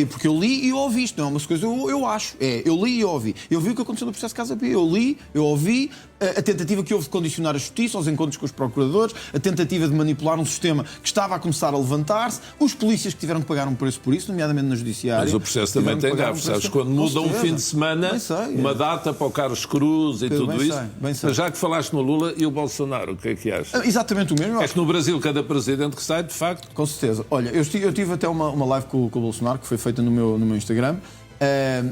Porque eu li e ouvi isto, não é umas coisas, eu acho. Eu li e ouvi. Eu vi o que aconteceu no processo de Casa Pia. Eu li, eu ouvi a tentativa que houve de condicionar a justiça, aos encontros com os procuradores, a tentativa de manipular um sistema que estava a começar a levantar-se, os polícias que tiveram que pagar um preço por isso, nomeadamente na judiciária. Mas o processo também tem gafos, sabes? Quando muda um fim de semana, uma data para o Carlos Cruz e tudo isso. Mas já que falaste no Lula e o Bolsonaro, o que é que achas? Exatamente o mesmo. É que no Brasil cada presidente que sai, de facto... Com certeza. Olha, eu tive até uma live com o Bolsonaro, que foi feita no meu Instagram.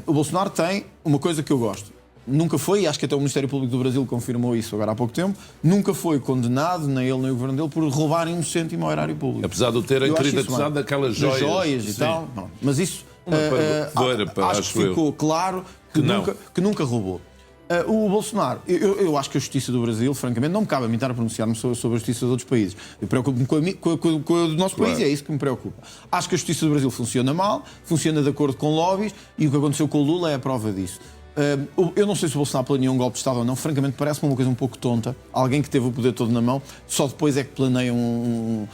O Bolsonaro tem uma coisa que eu gosto. Nunca foi, e acho que até o Ministério Público do Brasil confirmou isso agora há pouco tempo, nunca foi condenado, nem ele nem o governo dele, por roubarem 1 cêntimo ao erário público. Apesar de terem querido acusar daquelas joias. E tal. Não. Mas isso acho que ficou claro que nunca roubou. O Bolsonaro, eu acho que a justiça do Brasil, francamente, não me cabe a mim estar a pronunciar-me sobre a justiça de outros países. Eu preocupo-me com a do nosso país e é isso que me preocupa. Acho que a justiça do Brasil funciona mal, funciona de acordo com lobbies e o que aconteceu com o Lula é a prova disso. Eu não sei se o Bolsonaro planeou um golpe de Estado ou não, francamente parece-me uma coisa um pouco tonta. Alguém que teve o poder todo na mão, só depois é que planeia um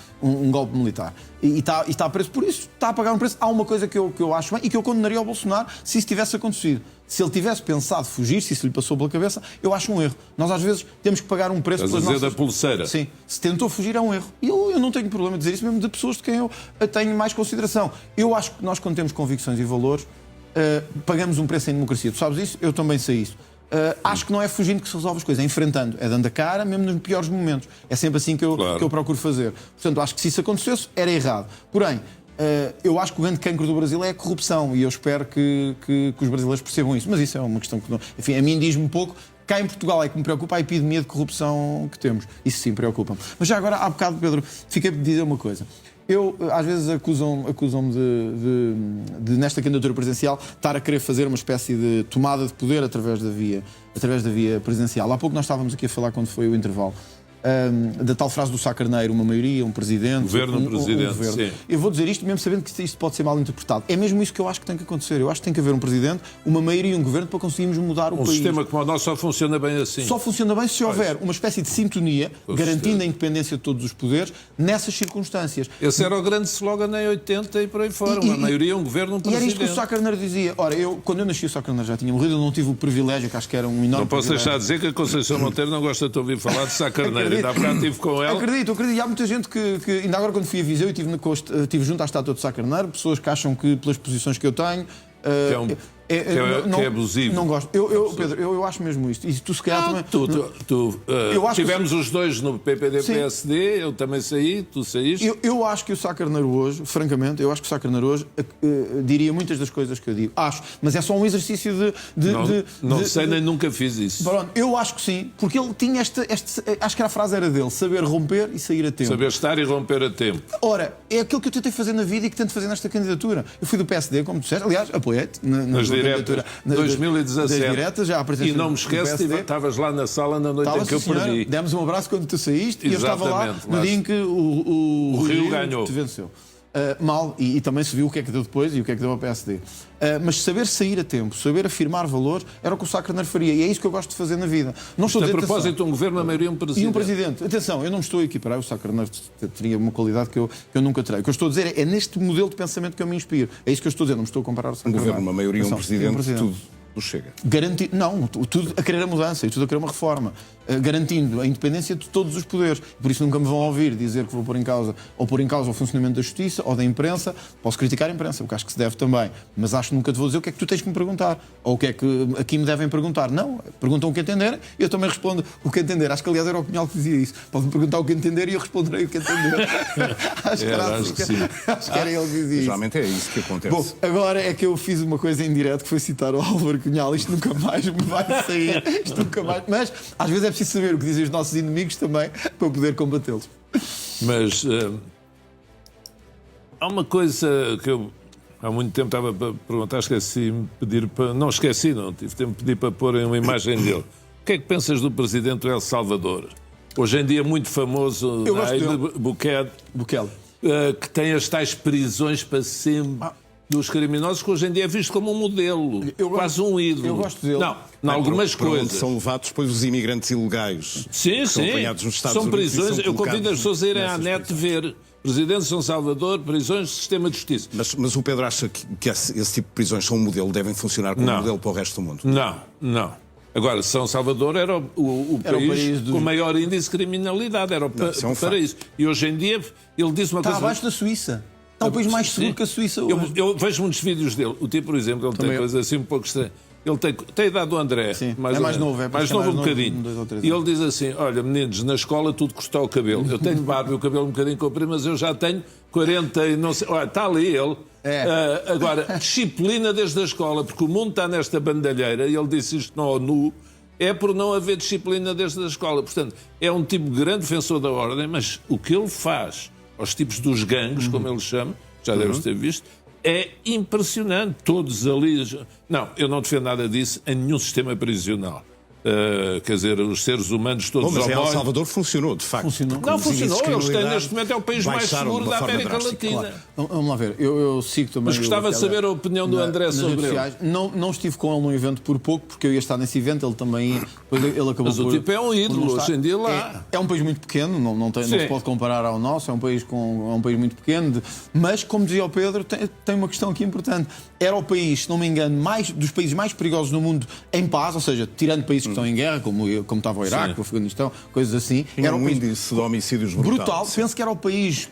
golpe militar. E está a preço por isso, está a pagar um preço. Há uma coisa que eu acho bem e que eu condenaria ao Bolsonaro se isso tivesse acontecido. Se ele tivesse pensado fugir, se isso lhe passou pela cabeça, eu acho um erro. Nós às vezes temos que pagar um preço pelas nossas... da pulseira. Sim, se tentou fugir é um erro. E eu não tenho problema de dizer isso mesmo de pessoas de quem eu tenho mais consideração. Eu acho que nós, quando temos convicções e valores, pagamos um preço em democracia. Tu sabes isso? Eu também sei isso. Acho que não é fugindo que se resolve as coisas, é enfrentando, é dando a cara, mesmo nos piores momentos. É sempre assim que eu procuro fazer. Portanto, acho que se isso acontecesse, era errado. Porém, eu acho que o grande cancro do Brasil é a corrupção e eu espero que os brasileiros percebam isso. Mas isso é uma questão que, enfim, a mim diz-me um pouco. Cá em Portugal é que me preocupa a epidemia de corrupção que temos. Isso sim preocupa-me. Mas já agora, há bocado, Pedro, fiquei de dizer uma coisa. Às vezes acusam-me de, nesta candidatura presidencial, estar a querer fazer uma espécie de tomada de poder através da via presidencial. Há pouco nós estávamos aqui a falar, quando foi o intervalo, da tal frase do Sá Carneiro, uma maioria, um presidente... Governo, presidente, governo. sim. Eu vou dizer isto mesmo sabendo que isto pode ser mal interpretado. É mesmo isso que eu acho que tem que acontecer. Eu acho que tem que haver um presidente, uma maioria e um governo para conseguirmos mudar o país. Um sistema como o nosso só funciona bem assim. Só funciona bem se houver uma espécie de sintonia, garantindo a independência de todos os poderes, nessas circunstâncias. Esse era o grande slogan em 80 e por aí fora. Uma maioria, um governo, um presidente. E era isto que o Sá Carneiro dizia. Ora, quando eu nasci, o Sá Carneiro já tinha morrido, eu não tive o privilégio, que acho que era um enorme Não posso privilégio. deixar de dizer que a Conceição Monteiro não gosta de ouvir falar de Sá Carneiro. Ainda há bocado estive com ela. Acredito. E há muita gente que ainda agora quando fui a Viseu e estive junto à estátua de Sá Carneiro, pessoas que acham que pelas posições que eu tenho... que é abusivo. Não gosto. Pedro, eu acho mesmo isto. E tu se calhar também... Tivemos os dois no PPD-PSD, eu também saí, tu saíste. Eu acho que o Sá Carneiro hoje, francamente, eu acho que o Sá Carneiro hoje diria muitas das coisas que eu digo. Acho. Mas é só um exercício Não sei, nem nunca fiz isso. Pronto, eu acho que sim, porque ele tinha acho que a frase era dele, saber romper e sair a tempo. Saber estar e romper a tempo. Ora, é aquilo que eu tentei fazer na vida e que tento fazer nesta candidatura. Eu fui do PSD, como tu disseste, aliás, apoiei-te nas diretas, 2017. Das diretas, já e não me esquece, estavas lá na sala na noite em que eu perdi. Demos um abraço quando tu saíste. Exatamente, e eu estava lá no dia em que o Rio ganhou. Te venceu. Mal, e também se viu o que é que deu depois e o que é que deu ao PSD. Mas saber sair a tempo, saber afirmar valores, era o que o Sá Carneiro faria. E é isso que eu gosto de fazer na vida. Não estou a dizer, propósito, um governo, a maioria, um presidente. E um presidente. Atenção, eu não me estou a equiparar. O Sá Carneiro teria uma qualidade que eu nunca terei. O que eu estou a dizer é neste modelo de pensamento que eu me inspiro. É isso que eu estou a dizer. Não me estou a comparar ao Sá Carneiro. Um governo, uma maioria, um presidente, tudo chega. Não, tudo a querer a mudança e tudo a querer uma reforma, garantindo a independência de todos os poderes. Por isso nunca me vão ouvir dizer que vou pôr em causa o funcionamento da justiça ou da imprensa. Posso criticar a imprensa, porque acho que se deve também, mas acho que nunca te vou dizer o que é que tu tens que me perguntar ou o que é que aqui me devem perguntar. Não, perguntam o que entenderem, eu também respondo o que entender. Acho que aliás era o Cunhal que dizia isso. Pode-me perguntar o que entender e eu responderei o que entender. Acho que era ele que dizia isso. Geralmente é isso que acontece. Bom, agora é que eu fiz uma coisa em direto, que foi citar o Álvaro Cunhal. Isto nunca mais me vai sair. Isto nunca mais. Mas às vezes é preciso saber o que dizem os nossos inimigos também para poder combatê-los. Mas há uma coisa que eu há muito tempo estava para perguntar, esqueci-me de pedir para... Não esqueci, não tive tempo de pedir para porem uma imagem dele. O que é que pensas do presidente do El Salvador? Hoje em dia muito famoso, Bukele, que tem as tais prisões para sempre dos criminosos, que hoje em dia é visto como um modelo, quase um ídolo. Eu gosto dele. Não, algumas coisas. São levados depois os imigrantes ilegais. Sim. São apanhados nos Estados Unidos. São prisões. Eu convido as pessoas a irem à net ver. Presidente de São Salvador, prisões de sistema de justiça. Mas o Pedro acha que esse tipo de prisões são um modelo, devem funcionar como um modelo para o resto do mundo? Não. Agora, São Salvador era o país com maior índice de criminalidade, era o paraíso. E hoje em dia ele disse uma coisa... Está abaixo da Suíça. Está um país mais seguro que a Suíça hoje. Eu vejo muitos vídeos dele. O tipo, por exemplo, ele tem coisas assim um pouco estranhas. Ele tem a idade do André. Sim, mais novo. Mais novo um bocadinho. E ele diz assim, olha, meninos, na escola tudo cortou o cabelo. Eu tenho barba e o cabelo um bocadinho comprido, mas eu já tenho 40 e não sei... Olha, está ali ele. Agora, disciplina desde a escola, porque o mundo está nesta bandalheira, e ele disse isto na ONU, é por não haver disciplina desde a escola. Portanto, é um tipo grande defensor da ordem, mas o que ele faz aos tipos dos gangues, como ele chama, já deves ter visto, é impressionante. Todos ali... Não, eu não defendo nada disso em nenhum sistema prisional. Quer dizer, os seres humanos todos... Mas El Salvador funcionou, de facto. Funcionou. Eles têm, neste momento, é o país mais seguro da América Latina. Claro. Vamos lá ver, eu sigo também... Mas gostava de saber a opinião do André sobre ele. Não estive com ele num evento por pouco, porque eu ia estar nesse evento, ele também ia... Ele acabou. Mas o tipo é um ídolo, hoje em dia lá. É um país muito pequeno, não se pode comparar ao nosso, é um país muito pequeno, mas, como dizia o Pedro, tem uma questão aqui importante. Era o país, se não me engano, dos países mais perigosos no mundo em paz, ou seja, tirando países que estão em guerra, como estava o Iraque, o Afeganistão, coisas assim. Era um índice de homicídios brutal. Penso que era o país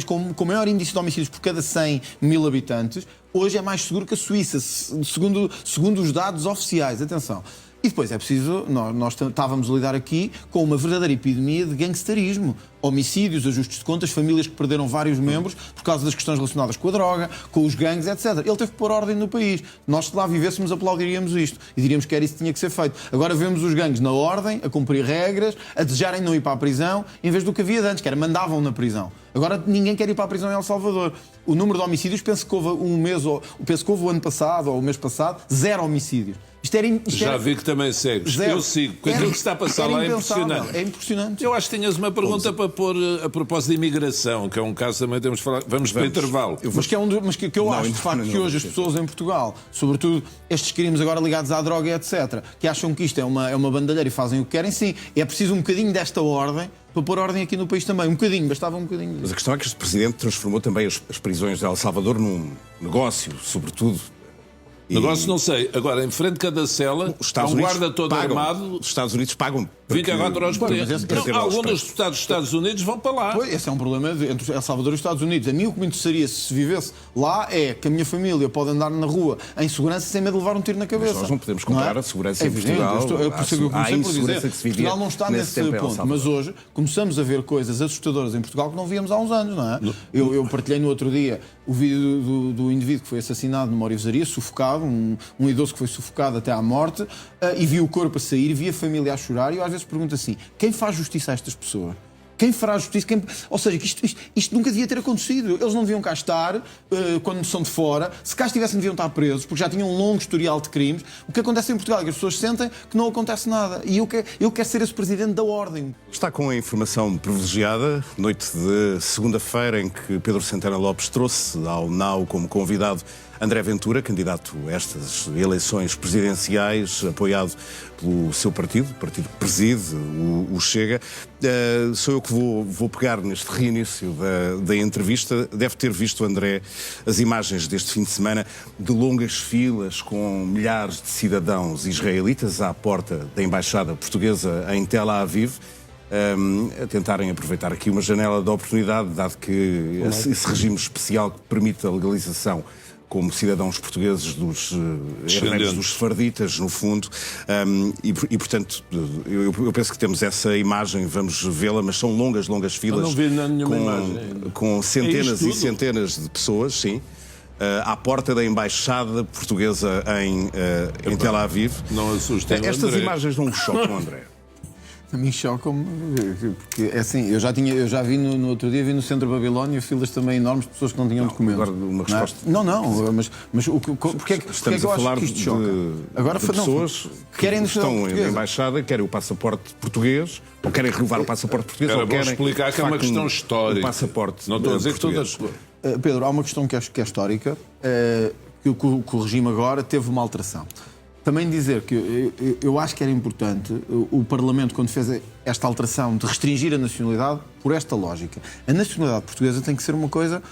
com maior índice de homicídios por cada 100 mil habitantes. Hoje é mais seguro que a Suíça, segundo os dados oficiais. Atenção. E depois é preciso, nós estávamos a lidar aqui com uma verdadeira epidemia de gangsterismo. Homicídios, ajustes de contas, famílias que perderam vários membros por causa das questões relacionadas com a droga, com os gangues, etc. Ele teve que pôr ordem no país. Nós, se lá vivêssemos, aplaudiríamos isto e diríamos que era isso que tinha que ser feito. Agora vemos os gangues na ordem, a cumprir regras, a desejarem não ir para a prisão, em vez do que havia de antes, que era mandavam na prisão. Agora ninguém quer ir para a prisão em El Salvador. O número de homicídios, penso que houve o ano passado ou o mês passado, 0 homicídios. Isto Já vi que também segues. Eu sigo. Aquilo que se está a passar lá é impressionante. É impressionante. Eu acho que tinhas uma pergunta para pôr a propósito de imigração, que é um caso também temos de falar. Vamos para o intervalo. Mas que eu acho, de facto, que hoje as pessoas em Portugal, sobretudo estes crimes agora ligados à droga e etc., que acham que isto é uma bandalheira e fazem o que querem, sim, é preciso um bocadinho desta ordem para pôr ordem aqui no país também. Um bocadinho, bastava um bocadinho. Mas a questão é que este Presidente transformou também as prisões de El Salvador num negócio, sobretudo. Negócio não sei. Agora, em frente de cada cela, há um guarda todo armado. Os Estados Unidos pagam 24 horas por dia. Alguns dos deputados dos Estados Unidos vão para lá. Pois, esse é um problema entre El Salvador e os Estados Unidos. A mim o que me interessaria se vivesse lá é que a minha família pode andar na rua em segurança sem medo de levar um tiro na cabeça. Mas nós não podemos comparar a segurança em Portugal. Há insegurança que se vivia. Portugal não está nesse ponto. Mas hoje começamos a ver coisas assustadoras em Portugal que não víamos há uns anos, não é? Eu partilhei no outro dia o vídeo do indivíduo que foi assassinado numa orivesaria, sufocado, um idoso que foi sufocado até à morte, e vi o corpo a sair, vi a família a chorar, e eu às vezes pergunto assim, quem faz justiça a estas pessoas? Quem fará justiça? Ou seja, isto nunca devia ter acontecido. Eles não deviam cá estar quando são de fora. Se cá estivessem, deviam estar presos, porque já tinham um longo historial de crimes. O que acontece em Portugal é que as pessoas sentem que não acontece nada. E eu quero ser esse presidente da ordem. Está com a informação privilegiada. Noite de segunda-feira em que Pedro Santana Lopes trouxe ao NAU como convidado André Ventura, candidato a estas eleições presidenciais, apoiado pelo seu partido, o partido que preside, o Chega. Sou eu que vou pegar neste reinício da entrevista. Deve ter visto, André, as imagens deste fim de semana de longas filas com milhares de cidadãos israelitas à porta da Embaixada Portuguesa em Tel Aviv, a tentarem aproveitar aqui uma janela de oportunidade, dado que esse regime especial que permite a legalização como cidadãos portugueses dos herdeiros dos sefarditas, no fundo, e portanto, eu penso que temos essa imagem, vamos vê-la, mas são longas filas. Eu não vi nenhuma imagem. Com centenas e centenas de pessoas, sim, à porta da Embaixada Portuguesa em Tel Aviv. Não assustem, estas imagens não chocam, André? A mim chocam-me, porque é assim, eu já vi no outro dia, vi no centro da Babilónia filas também enormes de pessoas que não tinham documentos. Agora uma resposta. Não, mas porque é que eu acho que isto choca? Agora de pessoas que estão na Embaixada, querem o passaporte português, ou querem renovar o passaporte português, ou querem explicar que é uma questão histórica. O passaporte não estou a dizer português. Todas. Pedro, há uma questão que é histórica, que o regime agora teve uma alteração. Também dizer que eu acho que era importante o Parlamento, quando fez esta alteração de restringir a nacionalidade, por esta lógica. A nacionalidade portuguesa tem que ser uma coisa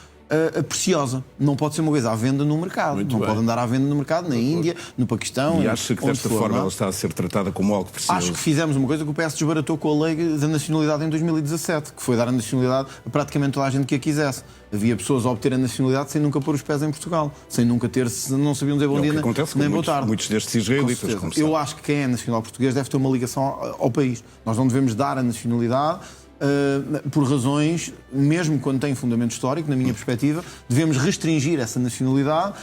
preciosa. Não pode ser uma coisa à venda no mercado. Muito não bem. pode andar à venda no mercado, na Índia, no Paquistão. E acho que desta forma ela está a ser tratada como algo precioso. Acho que fizemos uma coisa que o PS desbaratou com a lei da nacionalidade em 2017, que foi dar a nacionalidade a praticamente toda a gente que a quisesse. Havia pessoas a obter a nacionalidade sem nunca pôr os pés em Portugal, sem nunca não sabiam dizer bom dia nem boa tarde. Muitos destes israelitas, como eu acho que quem é nacional português deve ter uma ligação ao país. Nós não devemos dar a nacionalidade por razões, mesmo quando tem fundamento histórico, na minha perspectiva, devemos restringir essa nacionalidade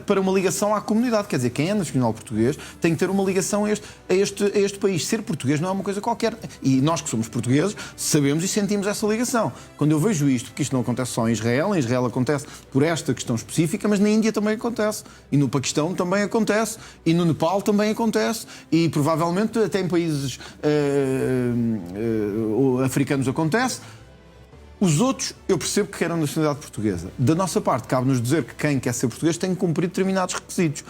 para uma ligação à comunidade. Quer dizer, quem é nacional português tem que ter uma ligação a este país. Ser português não é uma coisa qualquer. E nós que somos portugueses sabemos e sentimos essa ligação. Quando eu vejo isto, porque isto não acontece só em Israel acontece por esta questão específica, mas na Índia também acontece. E no Paquistão também acontece. E no Nepal também acontece. E provavelmente até em países africanos acontece. Os outros, eu percebo que querem nacionalidade portuguesa. Da nossa parte, cabe-nos dizer que quem quer ser português tem que cumprir determinados requisitos.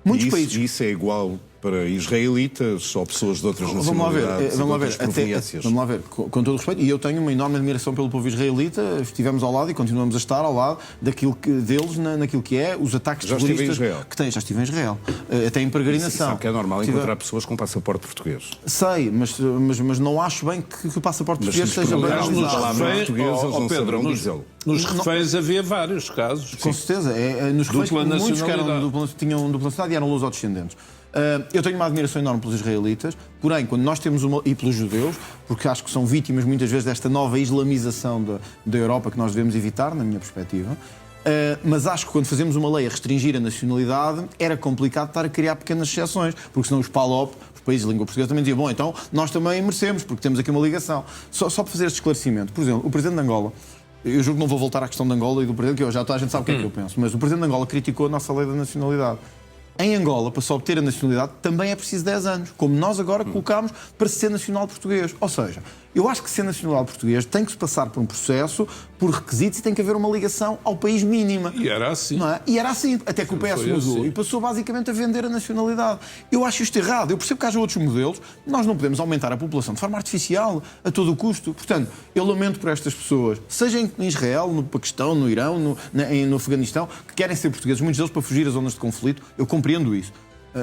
Muitos países... Isso é igual para israelitas ou pessoas de outras nacionalidades, vamos lá ver, com todo o respeito, e eu tenho uma enorme admiração pelo povo israelita, estivemos ao lado e continuamos a estar ao lado deles naquilo que é os ataques terroristas que têm. Já estive em Israel, até em peregrinação. Sabe que é normal encontrar pessoas com passaporte português. Sei, mas não acho bem que o passaporte português seja bem Pedro, nos reféns havia vários casos. Com certeza. Nos reféns, muitos que tinham dupla nacionalidade e eram luso-descendentes. Eu tenho uma admiração enorme pelos israelitas, porém, quando nós temos e pelos judeus, porque acho que são vítimas muitas vezes desta nova islamização da Europa que nós devemos evitar, na minha perspectiva, mas acho que quando fazemos uma lei a restringir a nacionalidade, era complicado estar a criar pequenas exceções, porque senão os PALOP, os países de língua portuguesa, também diziam, bom, então nós também merecemos, porque temos aqui uma ligação. Só para fazer este esclarecimento, por exemplo, o Presidente de Angola, eu julgo que não vou voltar à questão de Angola e do Presidente, que já toda a gente sabe o que é que eu penso, mas o Presidente de Angola criticou a nossa lei da nacionalidade. Em Angola, para se obter a nacionalidade, também é preciso 10 anos, como nós agora colocámos para ser nacional português. Ou seja, eu acho que ser nacional português tem que se passar por um processo, por requisitos, e tem que haver uma ligação ao país mínima. E era assim. Não é? E era assim, até que o PS mudou assim. E passou basicamente a vender a nacionalidade. Eu acho isto errado. Eu percebo que haja outros modelos. Nós não podemos aumentar a população de forma artificial, a todo o custo. Portanto, eu lamento por estas pessoas, seja em Israel, no Paquistão, no Irão, no Afeganistão, que querem ser portugueses, muitos deles para fugir às zonas de conflito. Eu compreendo isso.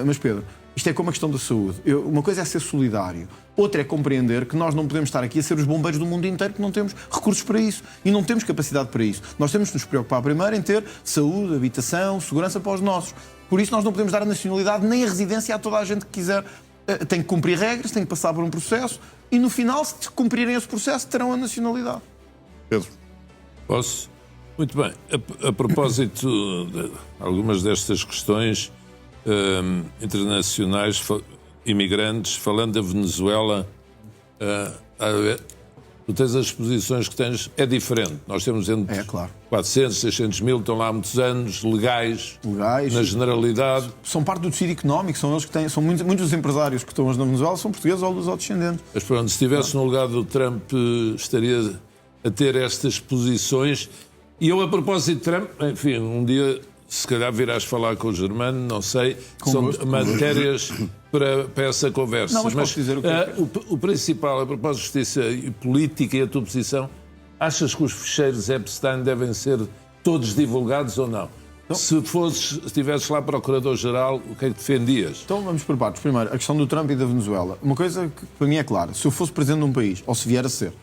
Mas, Pedro, isto é como a questão da saúde. Uma coisa é ser solidário, outra é compreender que nós não podemos estar aqui a ser os bombeiros do mundo inteiro, que não temos recursos para isso e não temos capacidade para isso. Nós temos que nos preocupar primeiro em ter saúde, habitação, segurança para os nossos. Por isso nós não podemos dar a nacionalidade nem a residência a toda a gente que quiser. Tem que cumprir regras, tem que passar por um processo e no final, se cumprirem esse processo, terão a nacionalidade. Pedro. Posso? Muito bem. A propósito de algumas destas questões internacionais, imigrantes, falando da Venezuela, tu tens as posições que tens, é diferente. Nós temos entre claro. 400, 600 mil, estão lá há muitos anos, legais, na generalidade. São parte do tecido económico, são eles que têm, são muitos dos empresários que estão hoje na Venezuela são portugueses ou descendentes. Mas pronto, se estivesse no lugar do Trump, estaria a ter estas posições. E eu, a propósito de Trump, enfim, um dia, se calhar virás falar com o Germano, não sei, são matérias para essa conversa. Não, mas posso dizer o que é. O principal, a propósito de justiça e política e a tua posição, achas que os ficheiros Epstein devem ser todos divulgados ou não? Então, se estivesses lá procurador-geral, o que é que defendias? Então vamos por partes. Primeiro, a questão do Trump e da Venezuela. Uma coisa que para mim é clara, se eu fosse presidente de um país, ou se vier a ser,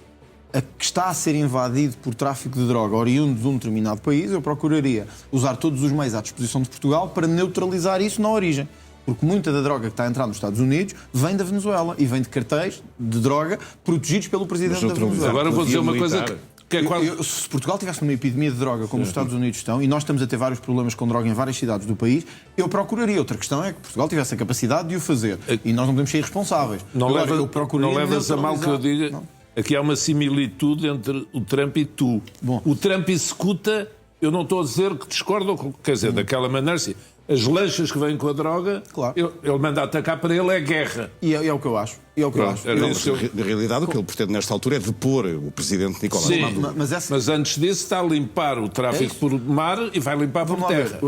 que está a ser invadido por tráfico de droga oriundo de um determinado país, eu procuraria usar todos os meios à disposição de Portugal para neutralizar isso na origem. Porque muita da droga que está a entrar nos Estados Unidos vem da Venezuela e vem de cartéis de droga protegidos pelo presidente da Venezuela. Agora vou dizer uma coisa que é quase... Se Portugal tivesse uma epidemia de droga como os Estados Unidos estão, e nós estamos a ter vários problemas com droga em várias cidades do país, eu procuraria. Outra questão é que Portugal tivesse a capacidade de o fazer. E nós não podemos ser irresponsáveis. Não levas a mal que eu diga... Não. Aqui há uma similitude entre o Trump e tu. Bom. O Trump executa, eu não estou a dizer que discordo, quer dizer, daquela maneira, assim, as lanchas que vêm com a droga, claro. Ele manda atacar para ele, é guerra. E é o que eu acho. Na realidade, o que ele pretende nesta altura é depor o presidente Nicolás Maduro. Mas antes disso está a limpar o tráfico por mar e vai limpar por terra.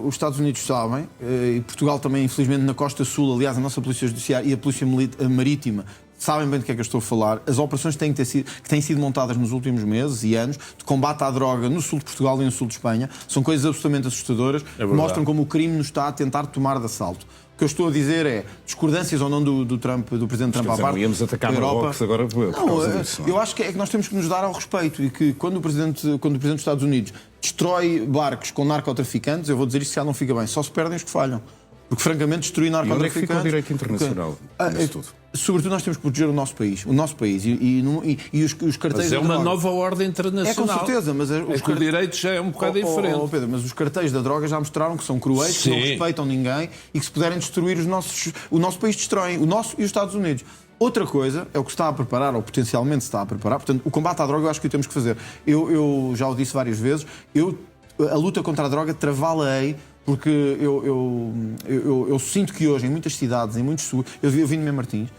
Os Estados Unidos sabem, e Portugal também, infelizmente, na Costa Sul, aliás, a nossa Polícia Judiciária e a Polícia Marítima sabem bem do que é que eu estou a falar. As operações que têm sido montadas nos últimos meses e anos de combate à droga no sul de Portugal e no sul de Espanha são coisas absolutamente assustadoras que mostram como o crime nos está a tentar tomar de assalto. O que eu estou a dizer é, discordâncias ou não do presidente Trump à parte, não íamos atacar Marrocos agora por causa disso. Eu acho que é que nós temos que nos dar ao respeito e que quando o presidente dos Estados Unidos destrói barcos com narcotraficantes, eu vou dizer isto já não fica bem, só se perdem os que falham. Porque, francamente, destruir narcotraficantes... E onde é que fica o direito internacional nisso tudo? Sobretudo nós temos que proteger o nosso país e os cartéis. Mas é uma nova ordem internacional. É com certeza, mas o direito já é um bocado diferente. Pedro, mas os cartéis da droga já mostraram que são cruéis, que não respeitam ninguém e que se puderem destruir o nosso país destroem, o nosso e os Estados Unidos. Outra coisa é o que se está a preparar, ou potencialmente se está a preparar. Portanto, o combate à droga eu acho que o temos que fazer. Eu já o disse várias vezes, a luta contra a droga travá-la-ei. Porque eu sinto que hoje, em muitas cidades, em muitos subúrbios... Eu vim de Mem Martins,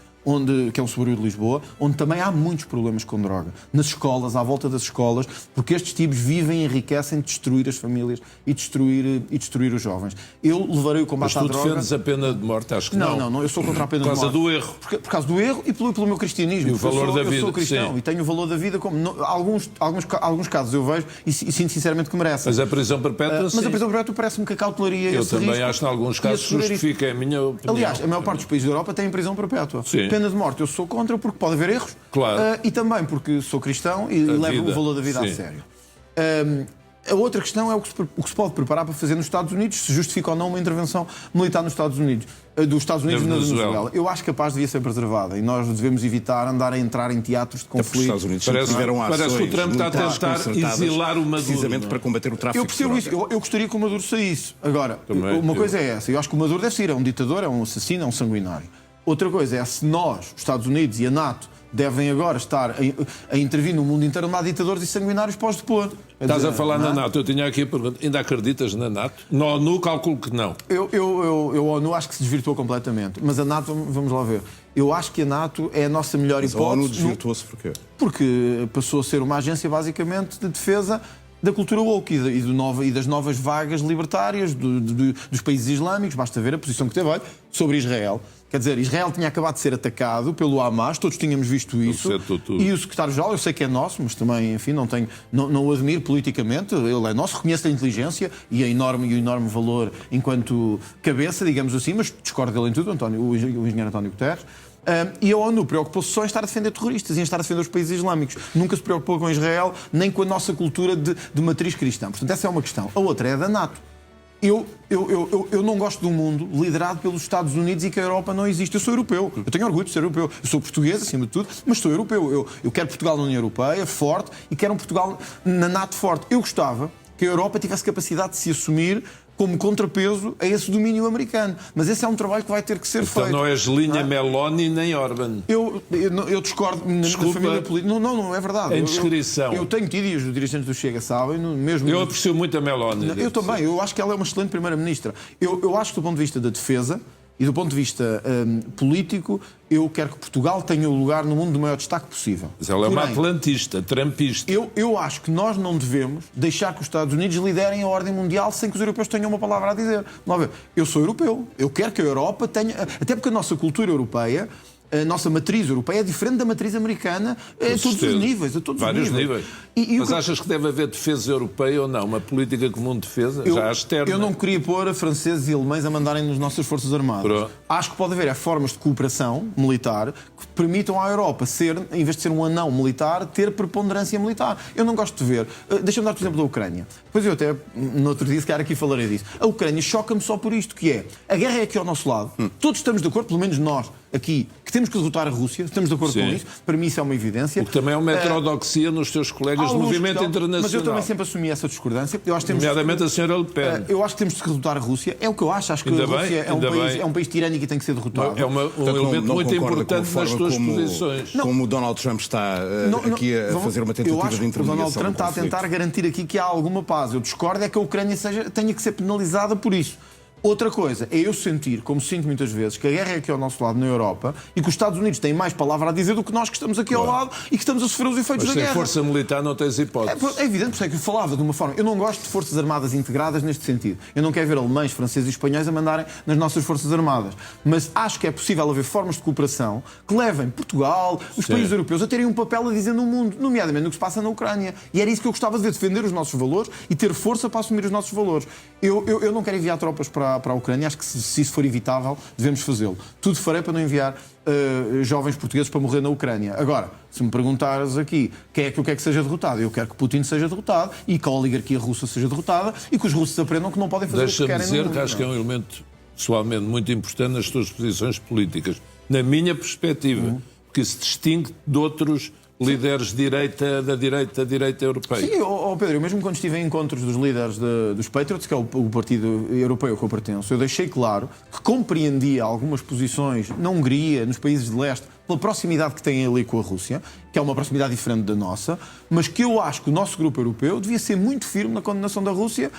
que é um subúrbio de Lisboa, onde também há muitos problemas com droga. Nas escolas, à volta das escolas, porque estes tipos vivem e enriquecem de destruir as famílias e destruir os jovens. Eu levarei o combate à droga... Mas tu defendes a pena de morte? Acho que não. Não, eu sou contra a pena de morte. Por causa do erro. Por causa do erro e pelo meu cristianismo. E o valor da vida. Eu sou cristão e tenho o valor da vida como... Alguns casos eu vejo e sinto sinceramente que merecem. Mas a prisão perpétua, Mas a prisão perpétua parece-me que acautelaria esse risco. Eu também acho que em alguns casos justifica, é a minha opinião. Aliás, a maior parte dos países da Europa têm prisão perpétua. Sim. Pena de morte eu sou contra porque pode haver erros. Claro. E também porque sou cristão e levo o valor da vida a sério. A outra questão é o que se pode preparar para fazer nos Estados Unidos, se justifica ou não uma intervenção militar nos Estados Unidos, dos Estados Unidos na Venezuela. Eu acho que a paz devia ser preservada e nós devemos evitar andar a entrar em teatros de conflito. Os Estados Unidos tiveram ações. Parece que o Trump está a tentar exilar o Maduro. Precisamente para combater o tráfico. Eu percebo isso. Eu gostaria que o Maduro saísse. Agora, uma coisa é essa. Eu acho que o Maduro deve ser. É um ditador, é um assassino, é um sanguinário. Outra coisa é se nós, os Estados Unidos e a NATO, devem agora estar a intervir no mundo inteiro numa ditadores e sanguinários pós-depor. Estás a falar na NATO. Eu tinha aqui a pergunta. Ainda acreditas na NATO? Na ONU, calculo que não. A ONU acho que se desvirtuou completamente. Mas a NATO, vamos lá ver. Eu acho que a NATO é a nossa melhor hipótese. A ONU desvirtuou-se porquê? Porque passou a ser uma agência, basicamente, de defesa da cultura woke e das novas vagas libertárias dos países islâmicos. Basta ver a posição que teve sobre Israel. Quer dizer, Israel tinha acabado de ser atacado pelo Hamas, todos tínhamos visto isso. E o secretário-geral, eu sei que é nosso, mas também, enfim, não o admiro politicamente. Ele é nosso, reconhece a inteligência e o enorme valor enquanto cabeça, digamos assim, mas discordo dele em tudo, o engenheiro António Guterres. E a ONU preocupou-se só em estar a defender terroristas e em estar a defender os países islâmicos. Nunca se preocupou com Israel, nem com a nossa cultura de matriz cristã. Portanto, essa é uma questão. A outra é a da NATO. Eu não gosto de um mundo liderado pelos Estados Unidos e que a Europa não existe. Eu sou europeu. Eu tenho orgulho de ser europeu. Eu sou português, acima de tudo, mas sou europeu. Eu quero Portugal na União Europeia, forte, e quero um Portugal na NATO forte. Eu gostava que a Europa tivesse capacidade de se assumir como contrapeso a esse domínio americano. Mas esse é um trabalho que vai ter que ser feito. Então não és linha Meloni nem Orban. Eu discordo na família política. Não é verdade. Em descrição. Eu tenho tido, e os dirigentes do Chega sabem, mesmo... Eu aprecio muito a Meloni. Eu também. Eu acho que ela é uma excelente primeira-ministra. Eu acho que do ponto de vista da defesa e do ponto de vista político, eu quero que Portugal tenha o lugar no mundo do maior destaque possível. Mas ela é uma atlantista, trampista. Eu acho que nós não devemos deixar que os Estados Unidos liderem a ordem mundial sem que os europeus tenham uma palavra a dizer. Vamos ver. Eu sou europeu. Eu quero que a Europa tenha... Até porque a nossa cultura europeia, a nossa matriz europeia é diferente da matriz americana a todos os níveis. Vários níveis. Mas achas que deve haver defesa europeia ou não? Uma política comum de defesa? Já externa? Eu não queria pôr franceses e alemães a mandarem nas nossas forças armadas. Acho que pode haver formas de cooperação militar que permitam à Europa ser, em vez de ser um anão militar, ter preponderância militar. Eu não gosto de ver. Deixa-me dar o exemplo da Ucrânia. Depois eu até, no outro dia, se calhar aqui falarei disso. A Ucrânia choca-me só por isto, que é, a guerra é aqui ao nosso lado. Todos estamos de acordo, pelo menos nós, aqui, que temos que derrotar a Rússia. Estamos de acordo com isso. Para mim isso é uma evidência. O que também é uma heterodoxia nos teus colegas do movimento internacional. Mas eu também sempre assumi essa discordância. Nomeadamente a senhora Le Pen. Eu acho que temos de derrotar a Rússia. É o que eu acho. Acho que a Rússia é um país tirânico e tem que ser derrotado. É um elemento muito importante nas tuas posições. Como o Donald Trump está aqui a fazer uma tentativa de intermediação. O Donald Trump está a tentar garantir aqui que há alguma paz. Eu discordo é que a Ucrânia tenha que ser penalizada por isso. Outra coisa é eu sentir, como sinto muitas vezes, que a guerra é aqui ao nosso lado na Europa e que os Estados Unidos têm mais palavra a dizer do que nós que estamos aqui ao lado e que estamos a sofrer os efeitos da guerra. Mas sem força militar não tens hipótese. É evidente, por isso é que eu falava de uma forma... Eu não gosto de forças armadas integradas neste sentido. Eu não quero ver alemães, franceses e espanhóis a mandarem nas nossas forças armadas. Mas acho que é possível haver formas de cooperação que levem Portugal, os países europeus, a terem um papel a dizer no mundo, nomeadamente no que se passa na Ucrânia. E era isso que eu gostava de ver, defender os nossos valores e ter força para assumir os nossos valores. Eu não quero enviar tropas para a Ucrânia. Acho que se isso for evitável, devemos fazê-lo. Tudo farei para não enviar jovens portugueses para morrer na Ucrânia. Agora, se me perguntares aqui quem é que eu quero que seja derrotado, eu quero que Putin seja derrotado e que a oligarquia russa seja derrotada e que os russos aprendam que não podem fazer o que querem. Deixa-me dizer que acho que é um elemento, pessoalmente, muito importante nas tuas posições políticas. Na minha perspectiva, porque se distingue de outros líderes da direita europeia. Sim, Pedro, eu mesmo quando estive em encontros dos líderes dos Patriots, que é o partido europeu que eu pertenço, eu deixei claro que compreendia algumas posições na Hungria, nos países de leste, pela proximidade que têm ali com a Rússia, que é uma proximidade diferente da nossa, mas que eu acho que o nosso grupo europeu devia ser muito firme na condenação da Rússia,